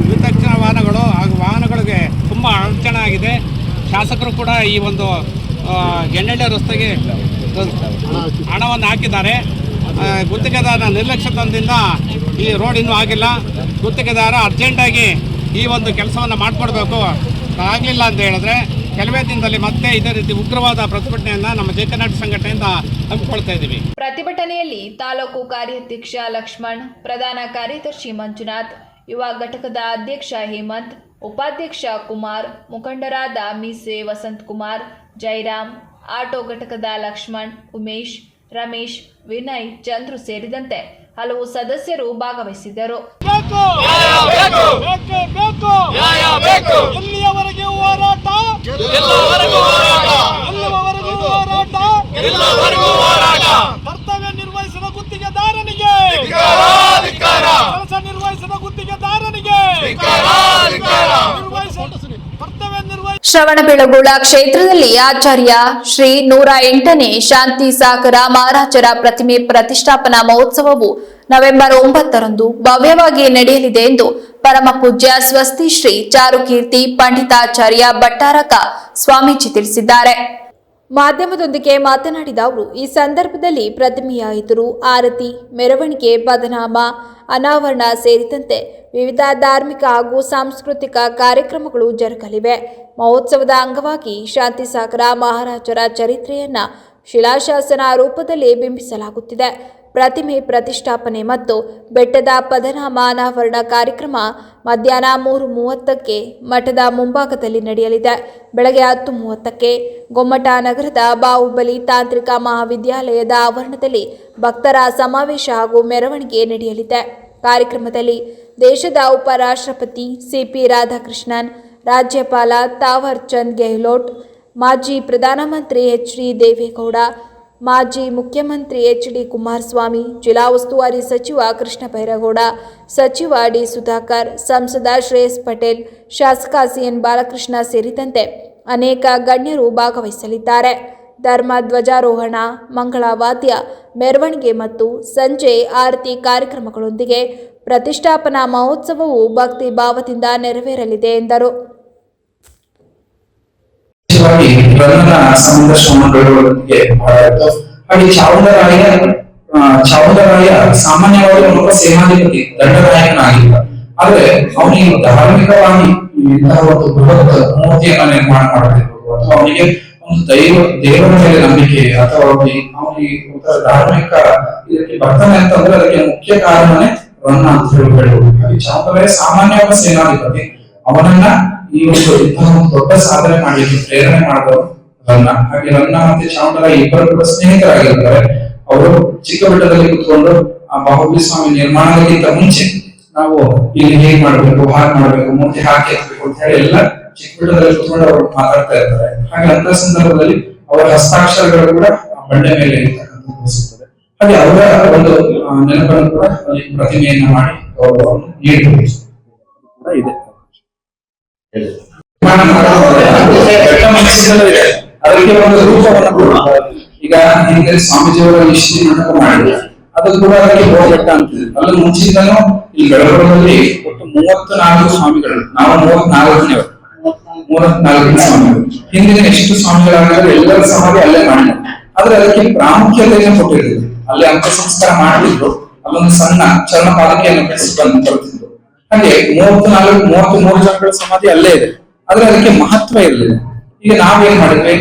ದ್ವಿಚಕ್ರ ವಾಹನಗಳು ಹಾಗೂ ವಾಹನಗಳಿಗೆ ತುಂಬ ಅಡಚಣೆ ಆಗಿದೆ. ಶಾಸಕರು ಕೂಡ ಈ ಒಂದು ಗೆಂಡೆಹಳ್ಳಿ ರಸ್ತೆಗೆ ಹಣವನ್ನು ಹಾಕಿದ್ದಾರೆ. ಗುತ್ತಿಗೆದಾರನ ನಿರ್ಲಕ್ಷ್ಯದಿಂದ ಈ ರೋಡ್ ಇನ್ನೂ ಆಗಿಲ್ಲ. ಗುತ್ತಿಗೆದಾರ ಅರ್ಜೆಂಟಾಗಿ ಈ ಒಂದು ಕೆಲಸವನ್ನು ಮಾಡಿಕೊಡ್ಬೇಕು. ಆಗಲಿಲ್ಲ ಅಂತ ಹೇಳಿದ್ರೆ ಕೆಲವೇ ದಿನದಲ್ಲಿ ಮತ್ತೆ ಇದೇ ರೀತಿ ಉಗ್ರವಾದ ಪ್ರತಿಭಟನೆಯನ್ನು ನಮ್ಮ ಜಯ ಕರ್ನಾಟಕ ಸಂಘಟನೆಯಿಂದ ಹಮ್ಮಿಕೊಳ್ತಾ ಇದ್ದೀವಿ. ಪ್ರತಿಭಟನೆಯಲ್ಲಿ ತಾಲೂಕು ಕಾರ್ಯಾಧ್ಯಕ್ಷ ಲಕ್ಷ್ಮಣ್, ಪ್ರಧಾನ ಕಾರ್ಯದರ್ಶಿ ಮಂಜುನಾಥ್, ಯುವ ಘಟಕದ ಅಧ್ಯಕ್ಷ ಹೇಮಂತ್, ಉಪಾಧ್ಯಕ್ಷ ಕುಮಾರ್, ಮುಖಂಡರಾದ ಮೀಸೆ ವಸಂತ್ ಕುಮಾರ್, ಜಯರಾಮ್, ಆಟೋ ಘಟಕದ ಲಕ್ಷ್ಮಣ್, ಉಮೇಶ್, ರಮೇಶ್, ವಿನಯ್, ಚಂದ್ರು ಸೇರಿದಂತೆ ಹಲವು ಸದಸ್ಯರು ಭಾಗವಹಿಸಿದ್ದರು. ಎಲ್ಲಿಯವರೆಗೆ ಹೋರಾಟ, ಕರ್ತವ್ಯ ನಿರ್ವಹಿಸಿದ ಗುತ್ತಿಗೆದಾರನಿಗೆ, ಕೆಲಸ ನಿರ್ವಹಿಸಿದ ಗುತ್ತಿಗೆದಾರನಿಗೆ ಶ್ರವಣಬೆಳಗೊಳ ಕ್ಷೇತ್ರದಲ್ಲಿ ಆಚಾರ್ಯ ಶ್ರೀ 108ನೇ ಶಾಂತಿ ಸಾಗರ ಮಹಾರಾಜರ ಪ್ರತಿಮೆ ಪ್ರತಿಷ್ಠಾಪನಾ ಮಹೋತ್ಸವವು ನವೆಂಬರ್ 9ರಂದು ಭವ್ಯವಾಗಿ ನಡೆಯಲಿದೆ ಎಂದು ಪರಮ ಪೂಜ್ಯ ಸ್ವಸ್ತಿ ಶ್ರೀ ಚಾರುಕೀರ್ತಿ ಪಂಡಿತಾಚಾರ್ಯ ಭಟ್ಟಾರಕ ಸ್ವಾಮೀಜಿ ತಿಳಿಸಿದ್ದಾರೆ. ಮಾಧ್ಯಮದೊಂದಿಗೆ ಮಾತನಾಡಿದ ಅವರು, ಈ ಸಂದರ್ಭದಲ್ಲಿ ಪ್ರತಿಮೆಯ ಎದುರು ಆರತಿ, ಮೆರವಣಿಗೆ, ಪದನಾಮ, ಅನಾವರಣ ಸೇರಿದಂತೆ ವಿವಿಧ ಧಾರ್ಮಿಕ ಹಾಗೂ ಸಾಂಸ್ಕೃತಿಕ ಕಾರ್ಯಕ್ರಮಗಳು ಜರುಗಲಿವೆ. ಮಹೋತ್ಸವದ ಅಂಗವಾಗಿ ಶಾಂತಿಸಾಗರ ಮಹಾರಾಜರ ಚರಿತ್ರೆಯನ್ನ ಶಿಲಾಶಾಸನ ರೂಪದಲ್ಲಿ ಬಿಂಬಿಸಲಾಗುತ್ತಿದೆ. ಪ್ರತಿಮೆ ಪ್ರತಿಷ್ಠಾಪನೆ ಮತ್ತು ಬೆಟ್ಟದ ಪದನಾಮ ಅನಾವರಣ ಕಾರ್ಯಕ್ರಮ ಮಧ್ಯಾಹ್ನ 3:30ಕ್ಕೆ ಮಠದ ಮುಂಭಾಗದಲ್ಲಿ ನಡೆಯಲಿದೆ. ಬೆಳಗ್ಗೆ 10:30ಕ್ಕೆ ಗೊಮ್ಮಟ ನಗರದ ಬಾಹುಬಲಿ ತಾಂತ್ರಿಕ ಮಹಾವಿದ್ಯಾಲಯದ ಆವರಣದಲ್ಲಿ ಭಕ್ತರ ಸಮಾವೇಶ ಹಾಗೂ ಮೆರವಣಿಗೆ ನಡೆಯಲಿದೆ. ಕಾರ್ಯಕ್ರಮದಲ್ಲಿ ದೇಶದ ಉಪರಾಷ್ಟ್ರಪತಿ ಸಿಪಿ ರಾಧಾಕೃಷ್ಣನ್, ರಾಜ್ಯಪಾಲ ತಾವರ್ ಚಂದ್ ಗೆಹ್ಲೋಟ್, ಮಾಜಿ ಪ್ರಧಾನಮಂತ್ರಿ ಎಚ್.ಡಿ. ದೇವೇಗೌಡ, ಮಾಜಿ ಮುಖ್ಯಮಂತ್ರಿ ಎಚ್.ಡಿ. ಕುಮಾರಸ್ವಾಮಿ, ಜಿಲ್ಲಾ ಉಸ್ತುವಾರಿ ಸಚಿವ ಕೃಷ್ಣ ಬೈರೇಗೌಡ, ಸಚಿವ ಡಿ. ಸುಧಾಕರ್, ಸಂಸದ ಶ್ರೇಯಸ್ ಪಟೇಲ್, ಶಾಸಕ ಸಿಎನ್ ಬಾಲಕೃಷ್ಣ ಸೇರಿದಂತೆ ಅನೇಕ ಗಣ್ಯರು ಭಾಗವಹಿಸಲಿದ್ದಾರೆ. ಧರ್ಮ ಧ್ವಜಾರೋಹಣ, ಮಂಗಳವಾದ್ಯ, ಮೆರವಣಿಗೆ ಮತ್ತು ಸಂಜೆ ಆರತಿ ಕಾರ್ಯಕ್ರಮಗಳೊಂದಿಗೆ ಪ್ರತಿಷ್ಠಾಪನಾ ಮಹೋತ್ಸವವು ಭಕ್ತಿ ಭಾವದಿಂದ ನೆರವೇರಲಿದೆ ಎಂದರು. ರನ್ನ ಸಮುದ್ರ ಶ್ರಮಗಳೊಂದಿಗೆ ಬಹಳ ಇತ್ತು. ಹಾಗೆ ಚಾವುಂಡರಾಯ ಸಾಮಾನ್ಯವಾಗಿ ಒಬ್ಬ ಸೇನಾಧಿಪತಿ ದಂಡನಾಯಕನಾಗಿದ್ದ. ಆದ್ರೆ ಅವನಿಗೆ ಧಾರ್ಮಿಕವಾಗಿ ಇಂತಹ ಒಂದು ಬೃಹತ್ ಮೂರ್ತಿಯನ್ನ ನಿರ್ಮಾಣ ಮಾಡಬೇಕು ಅಥವಾ ಅವನಿಗೆ ಒಂದು ದೇವರ ಮೇಲೆ ನಂಬಿಕೆ ಅಥವಾ ಅವನಿಗೆ ಒಂಥರ ಧಾರ್ಮಿಕ ಇದಕ್ಕೆ ಬರ್ತಾನೆ ಅಂತಂದ್ರೆ ಅದಕ್ಕೆ ಮುಖ್ಯ ಕಾರಣನೇ ರನ್ನ ಅಂತ ಹೇಳ್ಬೋದು. ಹಾಗೆ ಚಾವುಂಡರಾಯ ಸಾಮಾನ್ಯ ಒಬ್ಬ ಸೇನಾಧಿಪತಿ, ಅವನನ್ನ ಈ ಒಂದು ಇಂತಹ ಒಂದು ದೊಡ್ಡ ಸಾಧನೆ ಮಾಡಲಿಕ್ಕೆ ಪ್ರೇರಣೆ ಮಾಡಿದವರು ರನ್ನ. ಹಾಗೆ ರನ್ನ ಮತ್ತೆ ಚಾವುಂಡರಾಯ ಇಬ್ಬರು ಕೂಡ ಸ್ನೇಹಿತರಾಗಿರ್ತಾರೆ. ಅವರು ಚಿಕ್ಕಬೆಟ್ಟದಲ್ಲಿ ಕುತ್ಕೊಂಡು ಆ ಬಾಹುಬಲಿ ಸ್ವಾಮಿ ನಿರ್ಮಾಣಕ್ಕಿಂತ ಮುಂಚೆ ನಾವು ಇಲ್ಲಿ ಹೇಗ್ ಮಾಡ್ಬೇಕು, ಹಾಗೆ ಮಾಡ್ಬೇಕು, ಮೂರ್ತಿ ಹಾಕಿ ಹಾಕ್ಬೇಕು ಅಂತ ಹೇಳಿ ಎಲ್ಲ ಚಿಕ್ಕಬೆಟ್ಟದಲ್ಲಿ ಕುತ್ಕೊಂಡು ಅವರು ಮಾತಾಡ್ತಾ ಇರ್ತಾರೆ. ಹಾಗೆ ಅಂತ ಸಂದರ್ಭದಲ್ಲಿ ಅವರ ಹಸ್ತಾಕ್ಷರಗಳು ಕೂಡ ಬಂಡೆ ಮೇಲೆ ಇರ್ತಕ್ಕಂಥದ್ದು. ಹಾಗೆ ಅವರ ಒಂದು ನೆನಪನ್ನು ಕೂಡ ಅಲ್ಲಿ ಪ್ರತಿಮೆಯನ್ನ ಮಾಡಿ ಗೌರವವನ್ನು ನೀಡಬಹುದು ಇದೆ. ಅದಕ್ಕೆ ಒಂದು ರೂಪವನ್ನು ಕೂಡ ಈಗ ಹಿಂದೆ ಸ್ವಾಮೀಜಿಯವರ ನಿಶ್ಚಿತ ಮಂಟಪ ಮಾಡಿದ್ರೆ ಅದು ಕೂಡ ಅದಕ್ಕೆ ಬೋರ್ಬೆಟ್ಟ ಅಂತಿದೆ. ಅಲ್ಲಿ ಮುಂಚಿತನೂ ಈ ಬೆಳಗೊಳದಲ್ಲಿ ಒಟ್ಟು 34 ಸ್ವಾಮಿಗಳು, ನಾವು 34ನೇ ಸ್ವಾಮಿಗಳು. ಹಿಂದಿನ ಎಷ್ಟು ಸ್ವಾಮಿಗಳಾಗಿದ್ರೆ ಎಲ್ಲರ ಸಮಾಧಿ ಅಲ್ಲೇ ಮಾಡಿದ್ರು. ಆದ್ರೆ ಅದಕ್ಕೆ ಪ್ರಾಮುಖ್ಯತೆಯನ್ನು ಕೊಟ್ಟಿದ್ರು. ಅಲ್ಲಿ ಅಂತ್ಯ ಸಂಸ್ಕಾರ ಮಾಡ್ತಿದ್ರು. ಅಲ್ಲೊಂದು ಸಣ್ಣ ಚರ್ಣ ಪಾದಕೆಯನ್ನು ಬರ್ತಿದ್ರು. ಹಾಗೆ 33 ಜನಗಳ ಸಮಾಧಿ ಅಲ್ಲೇ ಇದೆ. ಆದ್ರೆ ಅದಕ್ಕೆ ಮಹತ್ವ ಇರಲಿಲ್ಲ. ಈಗ ನಾವೇನ್ ಮಾಡಿದ್ವಿ,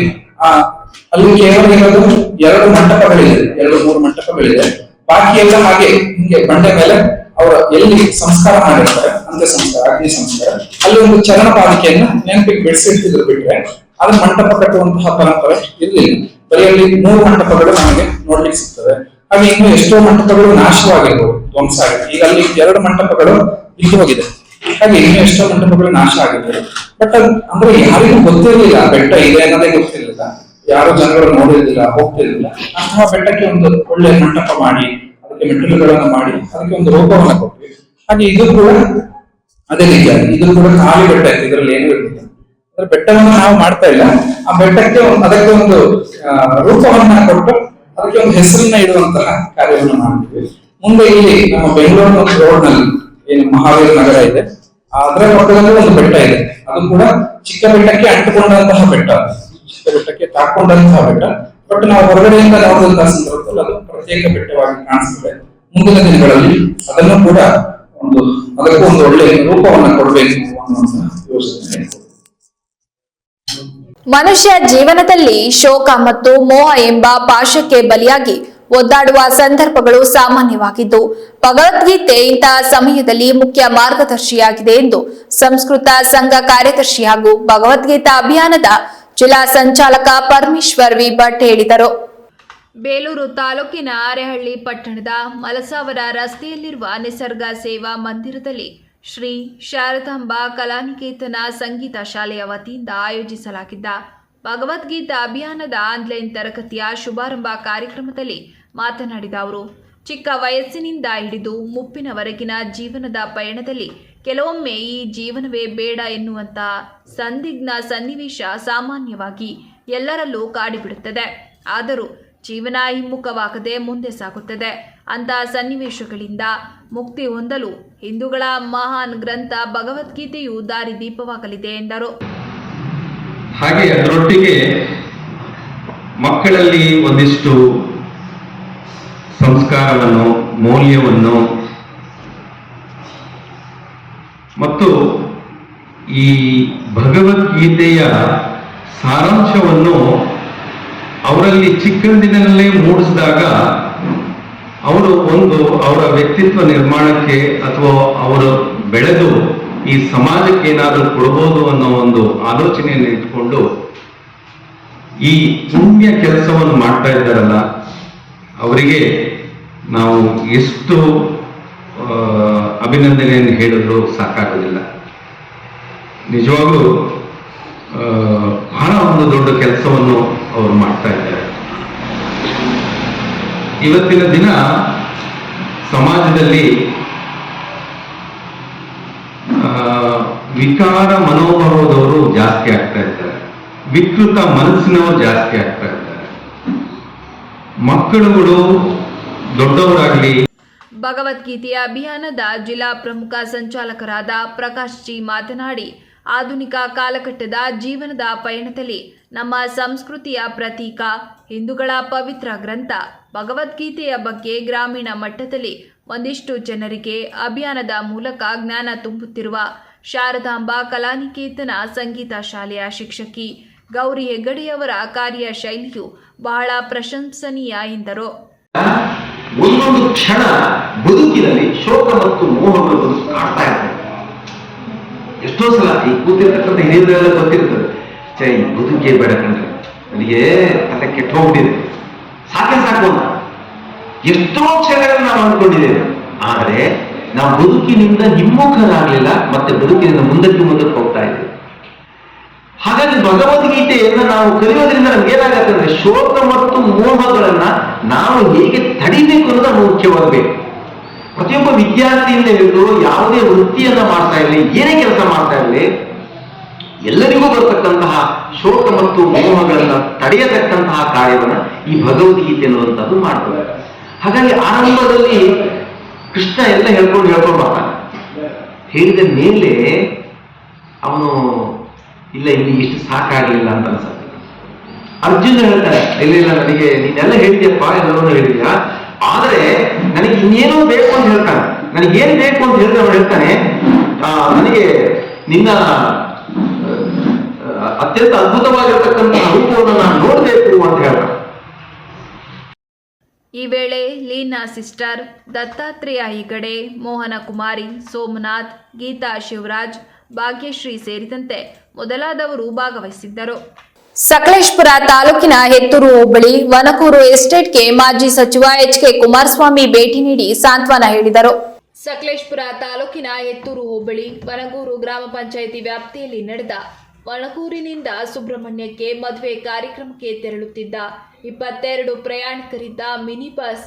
ಅಲ್ಲಿ ಕೇವಲ ಇರೋದು 2 ಮಂಟಪಗಳಿದೆ, 2-3 ಮಂಟಪಗಳಿದೆ. ಬಾಕಿ ಎಲ್ಲ ಹಾಗೆ ಹಿಂಗೆ ಬಂಡೆ ಮೇಲೆ ಅವರು ಎಲ್ಲಿ ಸಂಸ್ಕಾರ ಮಾಡಿರ್ತಾರೆ, ಅಂತ್ಯ ಸಂಸ್ಕಾರ, ಅಗ್ನಿ ಸಂಸ್ಕಾರ, ಅಲ್ಲಿ ಒಂದು ಚರಣ ಪಾಲಿಕೆಯನ್ನ ನೆನಪಿಗೆ ಬೆಳೆಸಿರ್ತಿದ್ರು. ಬಿಟ್ರೆ ಅದ್ರ ಮಂಟಪ ಕಟ್ಟುವಂತಹ ಪರಂಪರೆ ಇರಲಿಲ್ಲ. ಬರೀ ಅಲ್ಲಿ 3 ಮಂಟಪಗಳು ನಮಗೆ ನೋಡ್ಲಿಕ್ಕೆ ಸಿಗ್ತದೆ. ಹಾಗೆ ಇನ್ನು ಎಷ್ಟೋ ಮಂಟಪಗಳು ನಾಶವಾಗಿರ್ಬೋದು, ಧ್ವಂಸ ಆಗಿದೆ. ಈಗ ಅಲ್ಲಿ 2 ಮಂಟಪಗಳು ಬಿದ್ದು ಹೋಗಿದೆ. ಹಾಗೆ ಇನ್ನು ಎಷ್ಟೋ ಮಂಟಪಗಳು ನಾಶ ಆಗಿದ್ದಾರೆ. ಬಟ್ ಅಂದ್ರೆ ಯಾರಿಗೂ ಗೊತ್ತಿರ್ಲಿಲ್ಲ ಬೆಟ್ಟ ಇದೆ ಅನ್ನೋದೇ ಗೊತ್ತಿರ್ಲಿಲ್ಲ. ಯಾರು ಜನಗಳು ನೋಡಿರ್ಲಿಲ್ಲ, ಹೋಗ್ತಿರ್ಲಿಲ್ಲ. ಅಂತಹ ಬೆಟ್ಟಕ್ಕೆ ಒಂದು ಒಳ್ಳೆ ಮಂಟಪ ಮಾಡಿ, ಅದಕ್ಕೆ ಮೆಟ್ಟಿಲುಗಳನ್ನು ಮಾಡಿ, ಅದಕ್ಕೆ ಒಂದು ರೂಪವನ್ನು ಕೊಟ್ವಿ. ಹಾಗೆ ಇದು ಕೂಡ ಅದೇ ರೀತಿ, ಇದು ಕೂಡ ಖಾಲಿ ಬೆಟ್ಟ ಇತ್ತು, ಇದರಲ್ಲಿ ಏನೂ ಇರಲಿಲ್ಲ. ಅಂದ್ರೆ ಬೆಟ್ಟವನ್ನು ನಾವು ಮಾಡ್ತಾ ಇಲ್ಲ, ಆ ಬೆಟ್ಟಕ್ಕೆ ಅದಕ್ಕೆ ಒಂದು ರೂಪವನ್ನ ಕೊಟ್ಟು ಅದಕ್ಕೆ ಒಂದು ಹೆಸರನ್ನ ಇಡುವಂತಹ ಕಾರ್ಯವನ್ನು ಮಾಡ್ತೀವಿ. ಮುಂದೆ ಇಲ್ಲಿ ನಮ್ಮ ಬೆಂಗಳೂರು ರೋಡ್ ನಲ್ಲಿ ಏನು ಮಹಾವೀರ ನಗರ ಇದೆ, ಅದರ ಪಕ್ಕದಲ್ಲಿ ಒಂದು ಬೆಟ್ಟ ಇದೆ. ಅದು ಕೂಡ ಚಿಕ್ಕ ಬೆಟ್ಟಕ್ಕೆ ಅಂಟಿಕೊಂಡಂತಹ ಬೆಟ್ಟ, ಚಿಕ್ಕ ಬೆಟ್ಟಕ್ಕೆ ತಾಕೊಂಡಂತಹ ಬೆಟ್ಟ. ಬಟ್ ನಾವು ಹೊರಗಡೆಯಿಂದ ನೋಡಿದಂತಹ ಸಂದರ್ಭದಲ್ಲಿ ಅದು ಪ್ರತ್ಯೇಕ ಬೆಟ್ಟವಾಗಿ ಕಾಣಿಸ್ತದೆ. ಮುಂದಿನ ದಿನಗಳಲ್ಲಿ ಅದನ್ನು ಕೂಡ ಅದಕ್ಕೂ ಒಂದು ಒಳ್ಳೆಯ ರೂಪವನ್ನು ಕೊಡಬೇಕು ಅನ್ನುವಂತಹ ಯೋಚನೆ. ಮನುಷ್ಯ ಜೀವನದಲ್ಲಿ ಶೋಕ ಮತ್ತು ಮೋಹ ಎಂಬ ಪಾಶಕ್ಕೆ ಬಲಿಯಾಗಿ ಒದ್ದಾಡುವ ಸಂದರ್ಭಗಳು ಸಾಮಾನ್ಯವಾಗಿದ್ದು, ಭಗವದ್ಗೀತೆ ಇಂತಹ ಸಮಯದಲ್ಲಿ ಮುಖ್ಯ ಮಾರ್ಗದರ್ಶಿಯಾಗಿದೆ ಎಂದು ಸಂಸ್ಕೃತ ಸಂಘ ಕಾರ್ಯದರ್ಶಿ ಹಾಗೂ ಭಗವದ್ಗೀತಾ ಅಭಿಯಾನದ ಜಿಲ್ಲಾ ಸಂಚಾಲಕ ಪರಮೇಶ್ವರ್ ವಿ ಭಟ್ ಹೇಳಿದರು. ಬೇಲೂರು ತಾಲೂಕಿನ ಅರೆಹಳ್ಳಿ ಪಟ್ಟಣದ ಮಲಸಾವರ ರಸ್ತೆಯಲ್ಲಿರುವ ನಿಸರ್ಗ ಸೇವಾ ಮಂದಿರದಲ್ಲಿ ಶ್ರೀ ಶಾರದಾಂಬಾ ಕಲಾನಿಕೇತನ ಸಂಗೀತ ಶಾಲೆಯ ವತಿಯಿಂದ ಆಯೋಜಿಸಲಾಗಿದ್ದ ಭಗವದ್ಗೀತಾ ಅಭಿಯಾನದ ಆನ್ಲೈನ್ ತರಗತಿಯ ಶುಭಾರಂಭ ಕಾರ್ಯಕ್ರಮದಲ್ಲಿ ಮಾತನಾಡಿದ ಅವರು, ಚಿಕ್ಕ ವಯಸ್ಸಿನಿಂದ ಹಿಡಿದು ಮುಪ್ಪಿನವರೆಗಿನ ಜೀವನದ ಪಯಣದಲ್ಲಿ ಕೆಲವೊಮ್ಮೆ ಈ ಜೀವನವೇ ಬೇಡ ಎನ್ನುವಂಥ ಸಂದಿಗ್ಧ ಸನ್ನಿವೇಶ ಸಾಮಾನ್ಯವಾಗಿ ಎಲ್ಲರಲ್ಲೂ ಕಾಡಿಬಿಡುತ್ತದೆ. ಆದರೂ ಜೀವನ ಹಿಮ್ಮುಖವಾಗದೆ ಮುಂದೆ ಸಾಗುತ್ತದೆ. ಅಂತಹ ಸನ್ನಿವೇಶಗಳಿಂದ ಮುಕ್ತಿ ಹೊಂದಲು ಹಿಂದೂಗಳ ಮಹಾನ್ ಗ್ರಂಥ ಭಗವದ್ಗೀತೆಯು ದಾರಿದೀಪವಾಗಲಿದೆ ಎಂದರು. ಹಾಗೆ ಅದರೊಟ್ಟಿಗೆ ಮಕ್ಕಳಲ್ಲಿ ಒಂದಿಷ್ಟು ಸಂಸ್ಕಾರವನ್ನು, ಮೌಲ್ಯವನ್ನು ಮತ್ತು ಈ ಭಗವದ್ಗೀತೆಯ ಸಾರಾಂಶವನ್ನು ಅವರಲ್ಲಿ ಚಿಕ್ಕಂದಿನಲ್ಲೇ ಮೂಡಿಸಿದಾಗ ಅವರು ಅವರ ವ್ಯಕ್ತಿತ್ವ ನಿರ್ಮಾಣಕ್ಕೆ ಅಥವಾ ಅವರು ಬೆಳೆದು ಈ ಸಮಾಜಕ್ಕೆ ಏನಾದರೂ ಕೊಡಬಹುದು ಅನ್ನೋ ಒಂದು ಆಲೋಚನೆಯನ್ನು ಇಟ್ಕೊಂಡು ಈ ಪುಣ್ಯ ಕೆಲಸವನ್ನು ಮಾಡ್ತಾ ಇದ್ದಾರಲ್ಲ, ಅವರಿಗೆ ನಾವು ಎಷ್ಟು ಅಭಿನಂದನೆಯನ್ನು ಹೇಳಿದ್ರು ಸಾಕಾಗೋದಿಲ್ಲ. ನಿಜವಾಗ್ಲೂ ಬಹಳ ಒಂದು ದೊಡ್ಡ ಕೆಲಸವನ್ನು ಅವರು ಮಾಡ್ತಾ ಇದ್ದಾರೆ. ಇವತ್ತಿನ ದಿನ ಸಮಾಜದಲ್ಲಿ ವಿಕಾರ ಮನೋಭಾವದವರು ಜಾಸ್ತಿ ಆಗ್ತಾ ಇದ್ದಾರೆ, ವಿಕೃತ ಮನಸ್ಸಿನವರು ಜಾಸ್ತಿ ಆಗ್ತಾ ಇದ್ದಾರೆ. ಮಕ್ಕಳುಗಳು ದೊಡ್ಡವರಾಗಲಿ. ಭಗವದ್ಗೀತೆಯ ಅಭಿಯಾನದ ಜಿಲ್ಲಾ ಪ್ರಮುಖ ಸಂಚಾಲಕರಾದ ಪ್ರಕಾಶ್ ಜಿ ಮಾತನಾಡಿ, ಆಧುನಿಕ ಕಾಲಘಟ್ಟದ ಜೀವನದ ಪಯಣದಲ್ಲಿ ನಮ್ಮ ಸಂಸ್ಕೃತಿಯ ಪ್ರತೀಕ ಹಿಂದೂಗಳ ಪವಿತ್ರ ಗ್ರಂಥ ಭಗವದ್ಗೀತೆಯ ಬಗ್ಗೆ ಗ್ರಾಮೀಣ ಮಟ್ಟದಲ್ಲಿ ಒಂದಿಷ್ಟು ಜನರಿಗೆ ಅಭಿಯಾನದ ಮೂಲಕ ಜ್ಞಾನ ತುಂಬುತ್ತಿರುವ ಶಾರದಾಂಬಾ ಕಲಾನಿಕೇತನ ಸಂಗೀತ ಶಾಲೆಯ ಶಿಕ್ಷಕಿ ಗೌರಿ ಹೆಗ್ಗಡೆಯವರ ಕಾರ್ಯಶೈಲಿಯು ಬಹಳ ಪ್ರಶಂಸನೀಯ ಎಂದರು. ಒಂದೊಂದು ಕ್ಷಣ ಬದುಕಿನಲ್ಲಿ ಶೋಕ ಮತ್ತು ಮೋಹಗಳು ಕಾಡ್ತಾ ಇರ್ತವೆ. ಎಷ್ಟೋ ಸಲ ಈ ಕೂತಿರ್ತಕ್ಕಂಥ ಹಿರಿಯರೆಲ್ಲ ಗೊತ್ತಿರ್ತದೆ, ಈ ಬದುಕೇ ಬೇಡ ಕಂಡ್ರೆ ನನಗೆ ತಲೆ ಕೆಟ್ಟ ಹೋಗ್ಬಿಟ್ಟಿದೆ, ಸಾಕು ಅಂತ ಎಷ್ಟೋ ಕ್ಷಣಗಳನ್ನು ನಾವು ಅಂದ್ಕೊಂಡಿದ್ದೇವೆ. ಆದರೆ ನಾವು ಬದುಕಿನಿಂದ ಹಿಮ್ಮುಖರಾಗಲಿಲ್ಲ, ಮತ್ತೆ ಬದುಕಿನಿಂದ ಮುಂದಕ್ಕೆ ಹೋಗ್ತಾ ಇದ್ದೇವೆ. ಹಾಗಾಗಿ ಭಗವದ್ಗೀತೆಯನ್ನು ನಾವು ಕಲಿಯೋದ್ರಿಂದ ನಮ್ಗೆ ಏನಾಗತ್ತೆ ಅಂದ್ರೆ ಶೋಕ ಮತ್ತು ಮೋಹಗಳನ್ನ ನಾವು ಹೇಗೆ ತಡಿಬೇಕು ಅನ್ನೋದು ಮುಖ್ಯವಾಗಬೇಕು. ಪ್ರತಿಯೊಬ್ಬ ವಿದ್ಯಾರ್ಥಿಯಿಂದ ಹಿಡಿದು ಯಾವುದೇ ವೃತ್ತಿಯನ್ನ ಮಾಡ್ತಾ ಇರಲಿ, ಏನೇ ಕೆಲಸ ಮಾಡ್ತಾ ಇರಲಿ, ಎಲ್ಲರಿಗೂ ಬರತಕ್ಕಂತಹ ಶೋಕ ಮತ್ತು ಮೋಹಗಳನ್ನ ತಡೆಯತಕ್ಕಂತಹ ಕಾರ್ಯವನ್ನ ಈ ಭಗವದ್ಗೀತೆ ಅನ್ನುವಂಥದ್ದು ಮಾಡ್ತದೆ. ಹಾಗಾಗಿ ಆರಂಭದಲ್ಲಿ ಕೃಷ್ಣ ಎಲ್ಲ ಹೇಳ್ಕೊಂಡು ಬರ್ತಾನೆ. ಹೇಳಿದ ಮೇಲೆ ಅವನು ಇಲ್ಲ ಇಲ್ಲಿ ಇಷ್ಟು ಸಾಕಾಗಲಿಲ್ಲ ಅಂತ ಅನ್ಸುತ್ತೆ. ಅರ್ಜುನ ಹೇಳ್ತಾನೆ, ಇಲ್ಲ ನನಗೆ ನೀನೆಲ್ಲ ಹೇಳಿದ್ಯಪ್ಪ, ಎಲ್ಲವನ್ನೂ ಹೇಳಿದ್ಯಾ, ಆದರೆ ನನಗೆ ಇನ್ನೇನೋ ಬೇಕು ಅಂತ ಹೇಳ್ತಾನೆ. ನನಗೇನು ಬೇಕು ಅಂತ ಹೇಳಿದ್ರೆ ಅವನು ಹೇಳ್ತಾನೆ, ನನಗೆ ನಿನ್ನ ಅತ್ಯಂತ ಅದ್ಭುತವಾಗಿರತಕ್ಕಂತಹ ರೂಪವನ್ನು ನಾನು ನೋಡಬೇಕು ಅಂತ ಹೇಳ್ತಾನೆ. ಈ ವೇಳೆ ಲೀನಾ ಸಿಸ್ಟರ್, ದತ್ತಾತ್ರೇಯ ಹೆಗಡೆ, ಮೋಹನ ಕುಮಾರಿ, ಸೋಮನಾಥ್, ಗೀತಾ ಶಿವರಾಜ್, ಭಾಗ್ಯಶ್ರೀ ಸೇರಿದಂತೆ ಮೊದಲಾದವರು ಭಾಗವಹಿಸಿದ್ದರು. ಸಕಲೇಶಪುರ ತಾಲೂಕಿನ ಹೆತ್ತೂರು ಹೋಬಳಿ ವನಕೂರು ಎಸ್ಟೇಟ್ಗೆ ಮಾಜಿ ಸಚಿವ ಎಚ್.ಕೆ. ಕುಮಾರಸ್ವಾಮಿ ಭೇಟಿ ನೀಡಿ ಸಾಂತ್ವನ ಹೇಳಿದರು. ಸಕಲೇಶಪುರ ತಾಲೂಕಿನ ಹೆತ್ತೂರು ಹೋಬಳಿ ವನಗೂರು ಗ್ರಾಮ ಪಂಚಾಯಿತಿ ವ್ಯಾಪ್ತಿಯಲ್ಲಿ ನಡೆದ ವನಗೂರಿನಿಂದ ಸುಬ್ರಹ್ಮಣ್ಯಕ್ಕೆ ಮದುವೆ ಕಾರ್ಯಕ್ರಮಕ್ಕೆ ತೆರಳುತ್ತಿದ್ದ 22 ಪ್ರಯಾಣಿಕರಿದ್ದ ಮಿನಿ ಬಸ್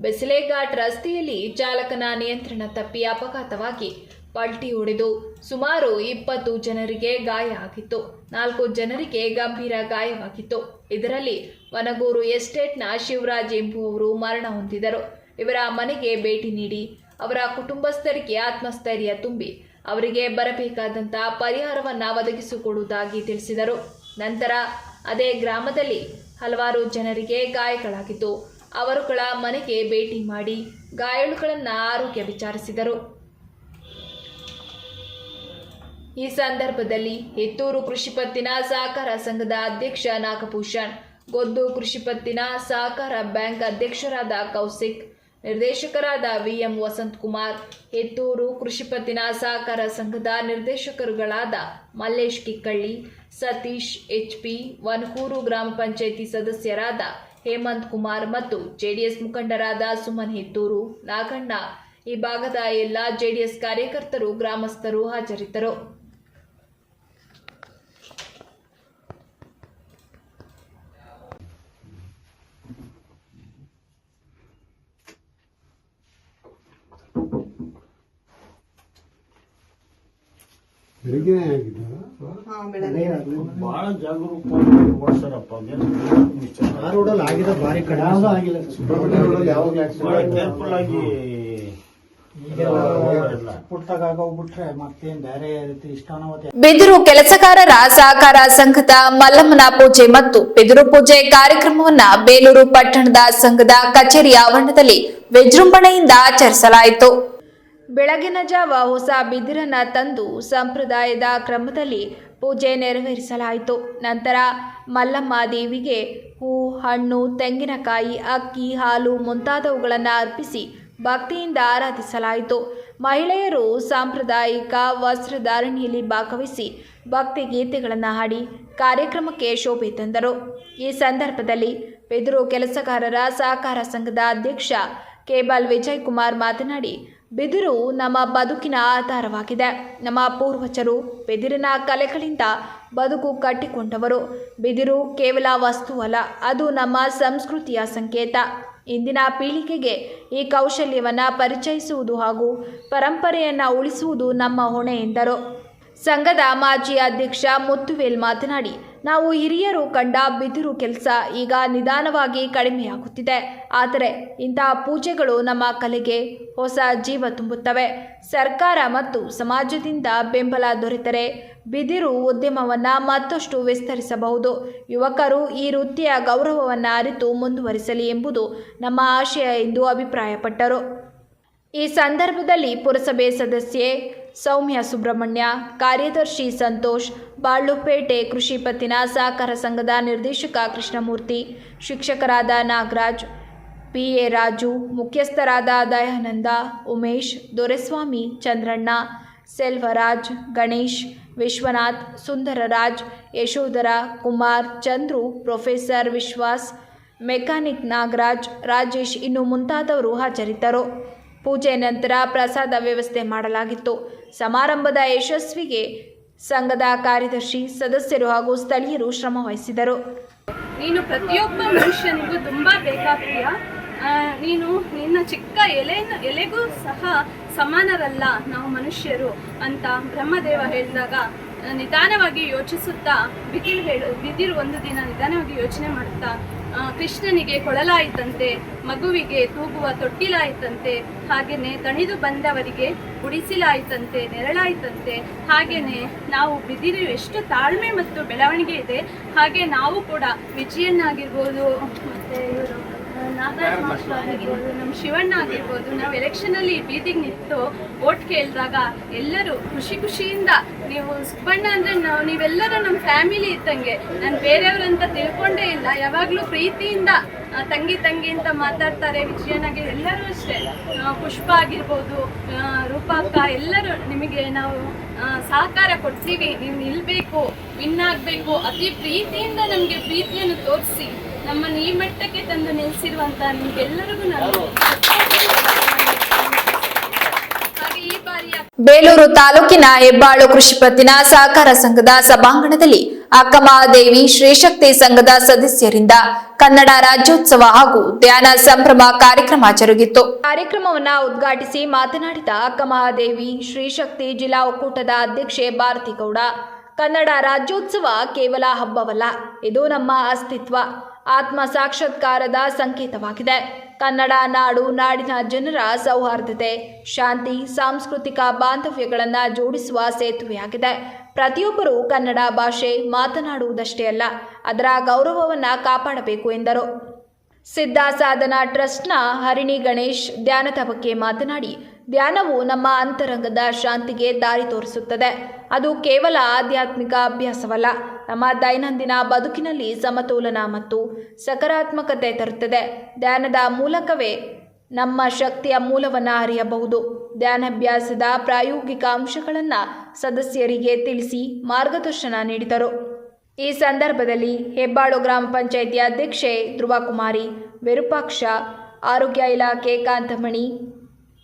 ಬೆಸಲೆಘಾಟ್ ರಸ್ತೆಯಲ್ಲಿ ಚಾಲಕನ ನಿಯಂತ್ರಣ ತಪ್ಪಿ ಅಪಘಾತವಾಗಿ ಪಲ್ಟಿ ಹೊಡೆದು ಸುಮಾರು 20 ಜನರಿಗೆ ಗಾಯ ಆಗಿತ್ತು. 4 ಜನರಿಗೆ ಗಂಭೀರ ಗಾಯವಾಗಿತ್ತು. ಇದರಲ್ಲಿ ವನಗೂರು ಎಸ್ಟೇಟ್ನ ಶಿವರಾಜ್ ಎಂಬುವವರು ಮರಣ ಹೊಂದಿದರು. ಇವರ ಮನೆಗೆ ಭೇಟಿ ನೀಡಿ ಅವರ ಕುಟುಂಬಸ್ಥರಿಗೆ ಆತ್ಮಸ್ಥೈರ್ಯ ತುಂಬಿ ಅವರಿಗೆ ಬರಬೇಕಾದಂತಹ ಪರಿಹಾರವನ್ನು ಒದಗಿಸಿಕೊಡುವುದಾಗಿ ತಿಳಿಸಿದರು. ನಂತರ ಅದೇ ಗ್ರಾಮದಲ್ಲಿ ಹಲವಾರು ಜನರಿಗೆ ಗಾಯಗಳಾಗಿದ್ದು ಅವರುಗಳ ಮನೆಗೆ ಭೇಟಿ ಮಾಡಿ ಗಾಯಾಳುಗಳನ್ನು ಆರೋಗ್ಯ ವಿಚಾರಿಸಿದರು. ಈ ಸಂದರ್ಭದಲ್ಲಿ ಹೆತ್ತೂರು ಕೃಷಿ ಪತ್ತಿನ ಸಹಕಾರ ಸಂಘದ ಅಧ್ಯಕ್ಷ ನಾಗಭೂಷಣ್, ಗೊದ್ದು ಕೃಷಿ ಪತ್ತಿನ ಸಹಕಾರ ಬ್ಯಾಂಕ್ ಅಧ್ಯಕ್ಷರಾದ ಕೌಶಿಕ್, ನಿರ್ದೇಶಕರಾದ ವಿಎಂ ವಸಂತಕುಮಾರ್, ಹೆತ್ತೂರು ಕೃಷಿ ಪತ್ತಿನ ಸಹಕಾರ ಸಂಘದ ನಿರ್ದೇಶಕರುಗಳಾದ ಮಲ್ಲೇಶ್ ಕಿಕ್ಕಳ್ಳಿ, ಸತೀಶ್ ಎಚ್ಪಿ, ವನಕೂರು ಗ್ರಾಮ ಪಂಚಾಯಿತಿ ಸದಸ್ಯರಾದ ಹೇಮಂತ್ ಕುಮಾರ್ ಮತ್ತು ಜೆಡಿಎಸ್ ಮುಖಂಡರಾದ ಸುಮನ್ ಹೆತ್ತೂರು, ನಾಗಣ್ಣ, ಈ ಭಾಗದ ಎಲ್ಲ ಜೆಡಿಎಸ್ ಕಾರ್ಯಕರ್ತರು, ಗ್ರಾಮಸ್ಥರು ಹಾಜರಿದ್ದರು. ಬಹಳ ಜಾಗರೂಕವಾಗಿ ಓಡಿಸ್ತಾರಪ್ಪ. ಆ ರೋಡಲ್ಲಿ ಆಗಿದೆ ಭಾರಿ ಕಡಿಮೆ ಆಗಿಲ್ಲ. ಸುಬ್ರಹ್ಮಣ್ಯ ರೋಡಲ್ಲಿ ಯಾವಾಗಲೂ ಆಕ್ಸಿಡೆಂಟ್ ಕೇರ್ಫುಲ್ ಆಗಿ ಬಿದಿರು ಕೆಲಸಗಾರರ ಸಹಕಾರ ಸಂಘದ ಮಲ್ಲಮ್ಮನ ಪೂಜೆ ಮತ್ತು ಬಿದಿರು ಪೂಜೆ ಕಾರ್ಯಕ್ರಮವನ್ನ ಬೇಲೂರು ಪಟ್ಟಣದ ಸಂಘದ ಕಚೇರಿ ಆವರಣದಲ್ಲಿ ವಿಜೃಂಭಣೆಯಿಂದ ಆಚರಿಸಲಾಯಿತು. ಬೆಳಗಿನ ಜಾವ ಹೊಸ ಬಿದಿರನ್ನ ತಂದು ಸಂಪ್ರದಾಯದ ಕ್ರಮದಲ್ಲಿ ಪೂಜೆ ನೆರವೇರಿಸಲಾಯಿತು. ನಂತರ ಮಲ್ಲಮ್ಮ ದೇವಿಗೆ ಹೂ, ಹಣ್ಣು, ತೆಂಗಿನಕಾಯಿ, ಅಕ್ಕಿ, ಹಾಲು ಮುಂತಾದವುಗಳನ್ನು ಅರ್ಪಿಸಿ ಭಕ್ತಿಯಿಂದ ಆರಾಧಿಸಲಾಯಿತು. ಮಹಿಳೆಯರು ಸಾಂಪ್ರದಾಯಿಕ ವಸ್ತ್ರಧಾರಣೆಯಲ್ಲಿ ಭಾಗವಹಿಸಿ ಭಕ್ತಿ ಗೀತೆಗಳನ್ನು ಹಾಡಿ ಕಾರ್ಯಕ್ರಮಕ್ಕೆ ಶೋಭೆ ತಂದರು. ಈ ಸಂದರ್ಭದಲ್ಲಿ ಬಿದಿರು ಕೆಲಸಗಾರರ ಸಹಕಾರ ಸಂಘದ ಅಧ್ಯಕ್ಷ ಕೇಬಲ್ ವಿಜಯ್ ಕುಮಾರ್ ಮಾತನಾಡಿ, ಬಿದಿರು ನಮ್ಮ ಬದುಕಿನ ಆಧಾರವಾಗಿದೆ. ನಮ್ಮ ಪೂರ್ವಜರು ಬಿದಿರಿನ ಕಲೆಗಳಿಂದ ಬದುಕು ಕಟ್ಟಿಕೊಂಡವರು. ಬಿದಿರು ಕೇವಲ ವಸ್ತುವಲ್ಲ, ಅದು ನಮ್ಮ ಸಂಸ್ಕೃತಿಯ ಸಂಕೇತ. ಇಂದಿನ ಪೀಳಿಗೆಗೆ ಈ ಕೌಶಲ್ಯವನ್ನು ಪರಿಚಯಿಸುವುದು ಹಾಗೂ ಪರಂಪರೆಯನ್ನು ಉಳಿಸುವುದು ನಮ್ಮ ಹೊಣೆ ಎಂದರು. ಸಂಘದ ಮಾಜಿ ಅಧ್ಯಕ್ಷ ಮುತ್ತುವೇಲ್ ಮಾತನಾಡಿ, ನಾವು ಹಿರಿಯರು ಕಂಡ ಬಿದಿರು ಕೆಲಸ ಈಗ ನಿಧಾನವಾಗಿ ಕಡಿಮೆಯಾಗುತ್ತಿದೆ. ಆದರೆ ಇಂತಹ ಪೂಜೆಗಳು ನಮ್ಮ ಕಲೆಗೆ ಹೊಸ ಜೀವ ತುಂಬುತ್ತವೆ. ಸರ್ಕಾರ ಮತ್ತು ಸಮಾಜದಿಂದ ಬೆಂಬಲ ದೊರೆತರೆ ಬಿದಿರು ಉದ್ಯಮವನ್ನು ಮತ್ತಷ್ಟು ವಿಸ್ತರಿಸಬಹುದು. ಯುವಕರು ಈ ವೃತ್ತಿಯ ಗೌರವವನ್ನು ಅರಿತು ಮುಂದುವರಿಸಲಿ ಎಂಬುದು ನಮ್ಮ ಆಶಯ ಎಂದು ಅಭಿಪ್ರಾಯಪಟ್ಟರು. ಈ ಸಂದರ್ಭದಲ್ಲಿ ಪುರಸಭೆ ಸದಸ್ಯೆ ಸೌಮ್ಯ ಸುಬ್ರಹ್ಮಣ್ಯ, ಕಾರ್ಯದರ್ಶಿ ಸಂತೋಷ್, ಬಾಳ್ಳುಪೇಟೆ ಕೃಷಿ ಪತ್ತಿನ ಸಹಕಾರ ಸಂಘದ ನಿರ್ದೇಶಕ ಕೃಷ್ಣಮೂರ್ತಿ, ಶಿಕ್ಷಕರಾದ ನಾಗರಾಜ್, PA ರಾಜು, ಮುಖ್ಯಸ್ಥರಾದ ದಯಾನಂದ, ಉಮೇಶ್, ದೊರೆಸ್ವಾಮಿ, ಚಂದ್ರಣ್ಣ, ಸೆಲ್ವರಾಜ್, ಗಣೇಶ್, ವಿಶ್ವನಾಥ್, ಸುಂದರರಾಜ್, ಯಶೋಧರ, ಕುಮಾರ್, ಚಂದ್ರು, ಪ್ರೊಫೆಸರ್ ವಿಶ್ವಾಸ್, ಮೆಕ್ಯಾನಿಕ್ ನಾಗರಾಜ್, ರಾಜೇಶ್ ಇನ್ನು ಮುಂತಾದವರು ಹಾಜರಿದ್ದರು. ಪೂಜೆ ನಂತರ ಪ್ರಸಾದ ವ್ಯವಸ್ಥೆ ಮಾಡಲಾಗಿತ್ತು. ಸಮಾರಂಭದ ಯಶಸ್ವಿಗೆ ಸಂಘದ ಕಾರ್ಯದರ್ಶಿ, ಸದಸ್ಯರು ಹಾಗೂ ಸ್ಥಳೀಯರು ಶ್ರಮ ವಹಿಸಿದರು. ನೀನು ಪ್ರತಿಯೊಬ್ಬ ಮನುಷ್ಯನಿಗೂ ತುಂಬ ಬೇಕಾಗ್ತೀಯ. ನೀನು ನಿನ್ನ ಚಿಕ್ಕ ಎಲೆಗೂ ಸಹ ಸಮಾನರಲ್ಲ ನಾವು ಮನುಷ್ಯರು ಅಂತ ಬ್ರಹ್ಮದೇವ ಹೇಳಿದಾಗ ನಿಧಾನವಾಗಿ ಯೋಚಿಸುತ್ತಾ ಬಿದಿರು ಒಂದು ದಿನ ನಿಧಾನವಾಗಿ ಯೋಚನೆ ಮಾಡುತ್ತಾ ಕೃಷ್ಣನಿಗೆ ಕೊಳಲಾಯಿತಂತೆ, ಮಗುವಿಗೆ ತೂಗುವ ತೊಟ್ಟಿಲಾಯಿತಂತೆ, ಹಾಗೆಯೇ ದಣಿದು ಬಂದವರಿಗೆ ಗುಡಿಸಿಲಾಯಿತಂತೆ, ನೆರಳಾಯಿತಂತೆ. ಹಾಗೆಯೇ ನಾವು ಬಿದಿರು ಎಷ್ಟು ತಾಳ್ಮೆ ಮತ್ತು ಬೆಳವಣಿಗೆ ಇದೆ, ಹಾಗೆ ನಾವು ಕೂಡ ವಿಜಯನ್ನಾಗಿರ್ಬೋದು, ಮತ್ತು ಇವರು ನಾಗರಾಜ್ ಮಾಸ್ಟರ್ ಆಗಿರ್ಬೋದು, ನಮ್ಮ ಶಿವಣ್ಣ ಆಗಿರ್ಬೋದು, ನಾವು ಎಲೆಕ್ಷನಲ್ಲಿ ಬೀದಿಗೆ ನಿಂತು ಓಟ್ ಕೇಳಿದಾಗ ಎಲ್ಲರೂ ಖುಷಿಯಿಂದ, ನೀವು ಸುಬ್ಬಣ್ಣ ಅಂದರೆ ನೀವೆಲ್ಲರೂ ನಮ್ಮ ಫ್ಯಾಮಿಲಿ ಇದ್ದಂಗೆ, ನಾನು ಬೇರೆಯವ್ರಂತ ತಿಳ್ಕೊಂಡೇ ಇಲ್ಲ, ಯಾವಾಗಲೂ ಪ್ರೀತಿಯಿಂದ ತಂಗಿ ಅಂತ ಮಾತಾಡ್ತಾರೆ. ವಿಜಯನಾಗಿ ಎಲ್ಲರೂ ಅಷ್ಟೇ, ಪುಷ್ಪ ಆಗಿರ್ಬೋದು, ರೂಪಾಕ್ಕ, ಎಲ್ಲರೂ ನಿಮಗೆ ನಾವು ಸಹಕಾರ ಕೊಡ್ತೀವಿ, ನೀವು ನಿಲ್ಲಬೇಕು, ವಿನ್ ಆಗಬೇಕು, ಅತಿ ಪ್ರೀತಿಯಿಂದ ನಮಗೆ ಪ್ರೀತಿಯನ್ನು ತೋರಿಸಿ ನಮ್ಮನ್ನು ಈ ಮಟ್ಟಕ್ಕೆ ತಂದು ನಿಲ್ಲಿಸಿರುವಂಥ ನಿಮಗೆಲ್ಲರಿಗೂ ನಾನು ಹಾಗೆ ಈ ಬಾರಿಯ ಬೇಲೂರು ತಾಲೂಕಿನ ಹೆಬ್ಬಾಳು ಕೃಷಿ ಪತ್ತಿನ ಸಹಕಾರ ಸಂಘದ ಸಭಾಂಗಣದಲ್ಲಿ ಅಕ್ಕಮಹಾದೇವಿ ಶ್ರೀಶಕ್ತಿ ಸಂಘದ ಸದಸ್ಯರಿಂದ ಕನ್ನಡ ರಾಜ್ಯೋತ್ಸವ ಹಾಗೂ ಧ್ಯಾನ ಸಂಭ್ರಮ ಕಾರ್ಯಕ್ರಮ ಜರುಗಿತು. ಕಾರ್ಯಕ್ರಮವನ್ನು ಉದ್ಘಾಟಿಸಿ ಮಾತನಾಡಿದ ಅಕ್ಕಮಹಾದೇವಿ ಶ್ರೀಶಕ್ತಿ ಜಿಲ್ಲಾ ಒಕ್ಕೂಟದ ಅಧ್ಯಕ್ಷೆ ಭಾರತಿ ಗೌಡ, ಕನ್ನಡ ರಾಜ್ಯೋತ್ಸವ ಕೇವಲ ಹಬ್ಬವಲ್ಲ, ಇದು ನಮ್ಮ ಅಸ್ತಿತ್ವ, ಆತ್ಮ ಸಾಕ್ಷಾತ್ಕಾರದ ಸಂಕೇತವಾಗಿದೆ. ಕನ್ನಡ ನಾಡು, ನಾಡಿನ ಜನರ ಸೌಹಾರ್ದತೆ, ಶಾಂತಿ, ಸಾಂಸ್ಕೃತಿಕ ಬಾಂಧವ್ಯಗಳನ್ನು ಜೋಡಿಸುವ ಸೇತುವೆಯಾಗಿದೆ. ಪ್ರತಿಯೊಬ್ಬರೂ ಕನ್ನಡ ಭಾಷೆ ಮಾತನಾಡುವುದಷ್ಟೇ ಅಲ್ಲ, ಅದರ ಗೌರವವನ್ನು ಕಾಪಾಡಬೇಕು ಎಂದರು. ಸಿದ್ಧ ಸಾಧನಾ ಟ್ರಸ್ಟ್ನ ಹರಿಣಿ ಗಣೇಶ್ ಧ್ಯಾನದ ಬಗ್ಗೆ ಮಾತನಾಡಿ, ಧ್ಯಾನವು ನಮ್ಮ ಅಂತರಂಗದ ಶಾಂತಿಗೆ ದಾರಿ ತೋರಿಸುತ್ತದೆ. ಅದು ಕೇವಲ ಆಧ್ಯಾತ್ಮಿಕ ಅಭ್ಯಾಸವಲ್ಲ, ನಮ್ಮ ದೈನಂದಿನ ಬದುಕಿನಲ್ಲಿ ಸಮತೋಲನ ಮತ್ತು ಸಕಾರಾತ್ಮಕತೆ ತರುತ್ತದೆ. ಧ್ಯಾನದ ಮೂಲಕವೇ ನಮ್ಮ ಶಕ್ತಿಯ ಮೂಲವನ್ನು ಅರಿಯಬಹುದು. ಧ್ಯಾನಾಭ್ಯಾಸದ ಪ್ರಾಯೋಗಿಕ ಅಂಶಗಳನ್ನು ಸದಸ್ಯರಿಗೆ ತಿಳಿಸಿ ಮಾರ್ಗದರ್ಶನ ನೀಡಿದರು. ಈ ಸಂದರ್ಭದಲ್ಲಿ ಹೆಬ್ಬಾಳು ಗ್ರಾಮ ಪಂಚಾಯಿತಿ ಅಧ್ಯಕ್ಷೆ ಧ್ರುವಕುಮಾರಿ, ವಿರೂಪಾಕ್ಷ, ಆರೋಗ್ಯ ಇಲಾಖೆ ಕಾಂತಮಣಿ,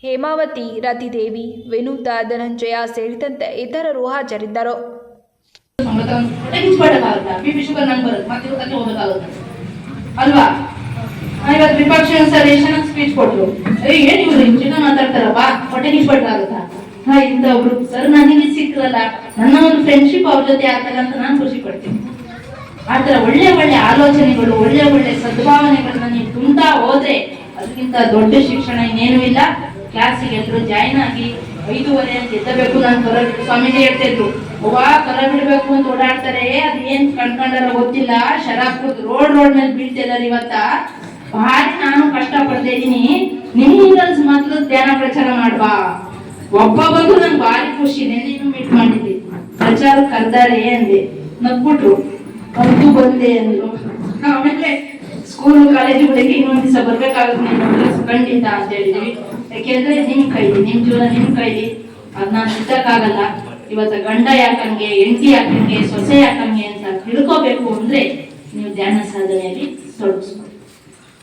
ಹೇಮಾವತಿ, ರತಿದೇವಿ, ವಿನೂತ, ಧನಂಜಯ ಸೇರಿದಂತೆ ಇತರರು ಹಾಜರಿದ್ದರು. ಅಲ್ವಾ, ಇವತ್ತು ವಿಪಕ್ಷ ಸರ್ ಎಷ್ಟು ಸ್ಪೀಚ್ ಕೊಟ್ರು, ಏನ್ ಇವ್ರು ಇಂಜಿನ ಮಾತಾಡ್ತಾರಪ್ಪ, ಹೊಟ್ಟೆಗೆ ಇಷ್ಟಪಟ್ಟಾಗುತ್ತಾ? ಇಂಥ ಒಬ್ರು ಸರ್ ನನಗೆ ಸಿಕ್ಕರಲ್ಲ, ನನ್ನ ಒಂದು ಫ್ರೆಂಡ್ಶಿಪ್ ಅವ್ರ ಜೊತೆ ಆಗ್ತಲ್ಲ ಅಂತ ನಾನು ಖುಷಿ ಪಡ್ತೀನಿ. ಆತರ ಒಳ್ಳೆ ಒಳ್ಳೆ ಆಲೋಚನೆಗಳು, ಒಳ್ಳೆ ಒಳ್ಳೆ ಸದ್ಭಾವನೆಗಳನ್ನ ನೀವು ತುಂಬ್ತಾ ಹೋದ್ರೆ ಅದಕ್ಕಿಂತ ದೊಡ್ಡ ಶಿಕ್ಷಣ ಇನ್ನೇನು ಇಲ್ಲ. ಕ್ಲಾಸಿಗೆ ಎಲ್ಲರೂ ಜಾಯಿನ್ ಆಗಿ 5:30 ಅಂತ ಎದ್ದಬೇಕು. ನಾನು ಕರ ಸ್ವಾಮೀಜಿ ಹೇಳ್ತಾ ಇದ್ರು, ಕರ ಬಿಡ್ಬೇಕು ಅಂತ ಓಡಾಡ್ತಾರೆ, ಅದ್ ಏನ್ ಕಂಡ್ಕೊಂಡಾರ ಗೊತ್ತಿಲ್ಲ, ಶರಾಬ್ ಕುಡ್ದು ರೋಡ್ ಮೇಲೆ ಬೀಳ್ತಿದಾರೆ. ಇವತ್ತ ಭಾರಿ ನಾನು ಕಷ್ಟ ಪಡ್ತಾ ಇದೀನಿ, ನಿಮ್ಗೆ ಮೊದಲು ಧ್ಯಾನ ಪ್ರಚಾರ ಮಾಡ್ಬಾ. ಒಬ್ಬ ಬಂದು ನಂಗೆ ಭಾರಿ ಖುಷಿ, ನೆನ್ನೇನು ಮೀಟ್ ಮಾಡಿದ್ದೆ, ಪ್ರಚಾರ ಕರ್ದಾರೆ ಅಂದೆ, ನಗ್ಬಿಟ್ರು, ಅವ್ರು ಬಂದೆ ಅಂದ್ರು. ಆಮೇಲೆ ಸ್ಕೂಲ್ ಕಾಲೇಜುಗಳಿಗೆ ಇನ್ನೊಂದ್ ದಿವಸ ಬರ್ಬೇಕಾಗುತ್ತೆ ಖಂಡಿತ ಅಂತ ಹೇಳಿದ್ವಿ. ಯಾಕೆಂದ್ರೆ ನಿಮ್ ಕೈಲಿ, ನಿಮ್ ಜೀವನ ನಿಮ್ ಕೈಲಿ, ಅದ್ ನಾನ್ ಸಿದ್ದಕ್ಕಾಗಲ್ಲ. ಇವತ್ತ ಗಂಡ ಯಾಕಂಗೆ, ಹೆಂಡತಿ ಯಾಕಂಗೆ, ಸೊಸೆ ಯಾಕಂಗೆ ಅಂತ ತಿಳ್ಕೋಬೇಕು ಅಂದ್ರೆ ನೀವು ಧ್ಯಾನ ಸಾಧನೆಯಲ್ಲಿ ತೊಡಗಿಸ್ಕೊಳ್ಳಿ.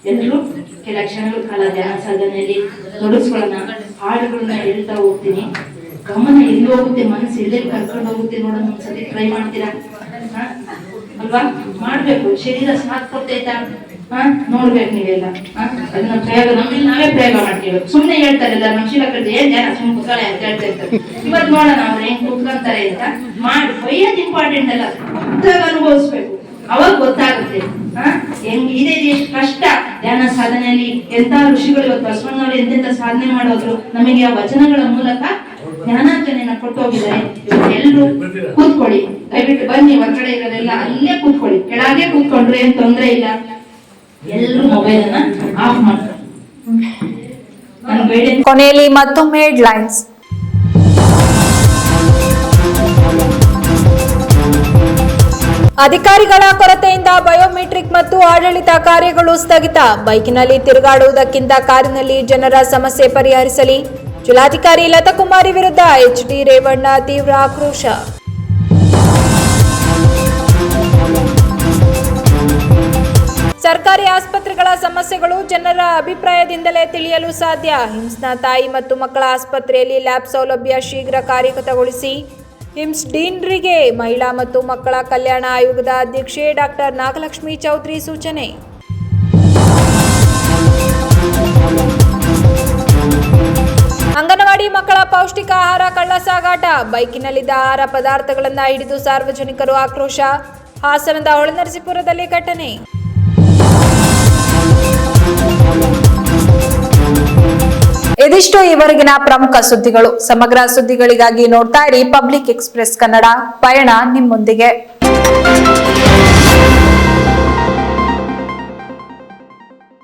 ಎಲ್ಲರೂ ಕೆಲ ಕ್ಷಣಗಳ ಕಾಲ ಧ್ಯಾನ ಸಾಧನೆಯಲ್ಲಿ ತೊಡಗಿಸ್ಕೊಳ್ಳೋಣ. ಹಾಡುಗಳನ್ನ ಹೇಳ್ತಾ ಹೋಗ್ತೀನಿ, ಗಮನ ಎಲ್ಲಿ ಹೋಗುತ್ತೆ, ಮನಸ್ಸು ಎಲ್ಲೆಲ್ಲಿ ಕರ್ಕೊಂಡು ಹೋಗುತ್ತೆ ನೋಡೋಣ. ಒಂದ್ಸತಿ ಟ್ರೈ ಮಾಡ್ತೀರಾ ಅಲ್ವಾ? ಮಾಡ್ಬೇಕು. ಶರೀರ ಸಾಥ್ ಕೊಡ್ತೈತಾ? ನೋಡ್ಬೇಕು ನೀವೆಲ್ಲ. ಅದನ್ನ ಪ್ರಯೋಗ ನಮ್ಮಲ್ಲಿ ನಾವೇ ಪ್ರಯೋಗ ಮಾಡ್ತೀವಿ. ಸುಮ್ನೆ ಹೇಳ್ತಾರಲ್ಲ ನಮ್ಮ ಶಿವಕರ್ಜಿ ಏನ್ ಧ್ಯಾನ ಸುಮ್ಮನೆ ಕುತ್ಕೊಳ್ಳಿ ಅಂತ ಹೇಳ್ತಾ ಇರ್ತಾರೆ. ಇವತ್ತು ನೋಡೋಣ ಅವ್ರು ಹೆಂಗ್ ಕುತ್ಕೊಂತಾರೆ ಅಂತ. ಮಾಡಿ ಬೈಯೋದು ಇಂಪಾರ್ಟೆಂಟ್ ಅಲ್ಲ, ಅನುಭವಿಸ್ಬೇಕು, ಅವಾಗ ಗೊತ್ತಾಗುತ್ತೆ. ಹೆಂಗಿದೆ ಎಷ್ಟು ಕಷ್ಟ ಧ್ಯಾನ ಸಾಧನೆಯಲ್ಲಿ ಎಂತ ಋಷಿಗಳು ಇವತ್ತು ಬಸವಣ್ಣವರು ಎಂತೆಂತ ಸಾಧನೆ ಮಾಡೋದ್ರು ನಮಗೆ ಆ ವಚನಗಳ ಮೂಲಕ ಜ್ಞಾನಾರ್ಜನೆಯನ್ನ ಕೊಟ್ಟು ಹೋಗಿದ್ದಾರೆ. ಎಲ್ರು ಕೂತ್ಕೊಳ್ಳಿ, ದಯವಿಟ್ಟು ಬನ್ನಿ, ಹೊರಗಡೆ ಇರೋದೆಲ್ಲ ಅಲ್ಲೇ ಕೂತ್ಕೊಳ್ಳಿ, ಕೆಳಗೆ ಕೂತ್ಕೊಂಡ್ರೆ ಏನ್ ತೊಂದ್ರೆ ಇಲ್ಲ. ಎಲ್ರು ಮೊಬೈಲ್ ಅನ್ನ ಆಫ್ ಮಾಡ್ತಾರೆ. ಕೊನೆಯಲ್ಲಿ ಮತ್ತೊಮ್ಮೆ ಹೆಡ್ಲೈನ್ಸ್. ಅಧಿಕಾರಿಗಳ ಕೊರತೆಯಿಂದ ಬಯೋಮೆಟ್ರಿಕ್ ಮತ್ತು ಆಡಳಿತ ಕಾರ್ಯಗಳು ಸ್ಥಗಿತ. ಬೈಕಿನಲ್ಲಿ ತಿರುಗಾಡುವುದಕ್ಕಿಂತ ಕಾರಿನಲ್ಲಿ ಜನರ ಸಮಸ್ಯೆ ಪರಿಹರಿಸಲಿ. ಜಿಲ್ಲಾಧಿಕಾರಿ ಲತಾಕುಮಾರಿ ವಿರುದ್ಧ ಎಚ್.ಡಿ. ರೇವಣ್ಣ ತೀವ್ರ ಆಕ್ರೋಶ. ಸರ್ಕಾರಿ ಆಸ್ಪತ್ರೆಗಳ ಸಮಸ್ಯೆಗಳು ಜನರ ಅಭಿಪ್ರಾಯದಿಂದಲೇ ತಿಳಿಯಲು ಸಾಧ್ಯ. ಹಿಮ್ಸ್ನ ತಾಯಿ ಮತ್ತು ಮಕ್ಕಳ ಆಸ್ಪತ್ರೆಯಲ್ಲಿ ಲ್ಯಾಬ್ ಸೌಲಭ್ಯ ಶೀಘ್ರ ಕಾರ್ಯಗತಗೊಳಿಸಿ. ಹಿಮ್ಸ್ ಡೀನ್ರಿಗೆ ಮಹಿಳಾ ಮತ್ತು ಮಕ್ಕಳ ಕಲ್ಯಾಣ ಆಯೋಗದ ಅಧ್ಯಕ್ಷೆ ಡಾಕ್ಟರ್ ನಾಗಲಕ್ಷ್ಮಿ ಚೌಧರಿ ಸೂಚನೆ. ಅಂಗನವಾಡಿ ಮಕ್ಕಳ ಪೌಷ್ಟಿಕ ಆಹಾರ ಕಳ್ಳ ಸಾಗಾಟ. ಬೈಕಿನಲ್ಲಿದ್ದ ಆಹಾರ ಪದಾರ್ಥಗಳನ್ನು ಹಿಡಿದು ಸಾರ್ವಜನಿಕರು ಆಕ್ರೋಶ. ಹಾಸನದ ಹೊಳೆನರಸೀಪುರದಲ್ಲಿ ಘಟನೆ. ಇದಿಷ್ಟು ಈವರೆಗಿನ ಪ್ರಮುಖ ಸುದ್ದಿಗಳು. ಸಮಗ್ರ ಸುದ್ದಿಗಳಿಗಾಗಿ ನೋಡ್ತಾ ಇರಿ ಪಬ್ಲಿಕ್ ಎಕ್ಸ್‌ಪ್ರೆಸ್ ಕನ್ನಡ. ಪಯಣ ನಿಮ್ಮೊಂದಿಗೆ.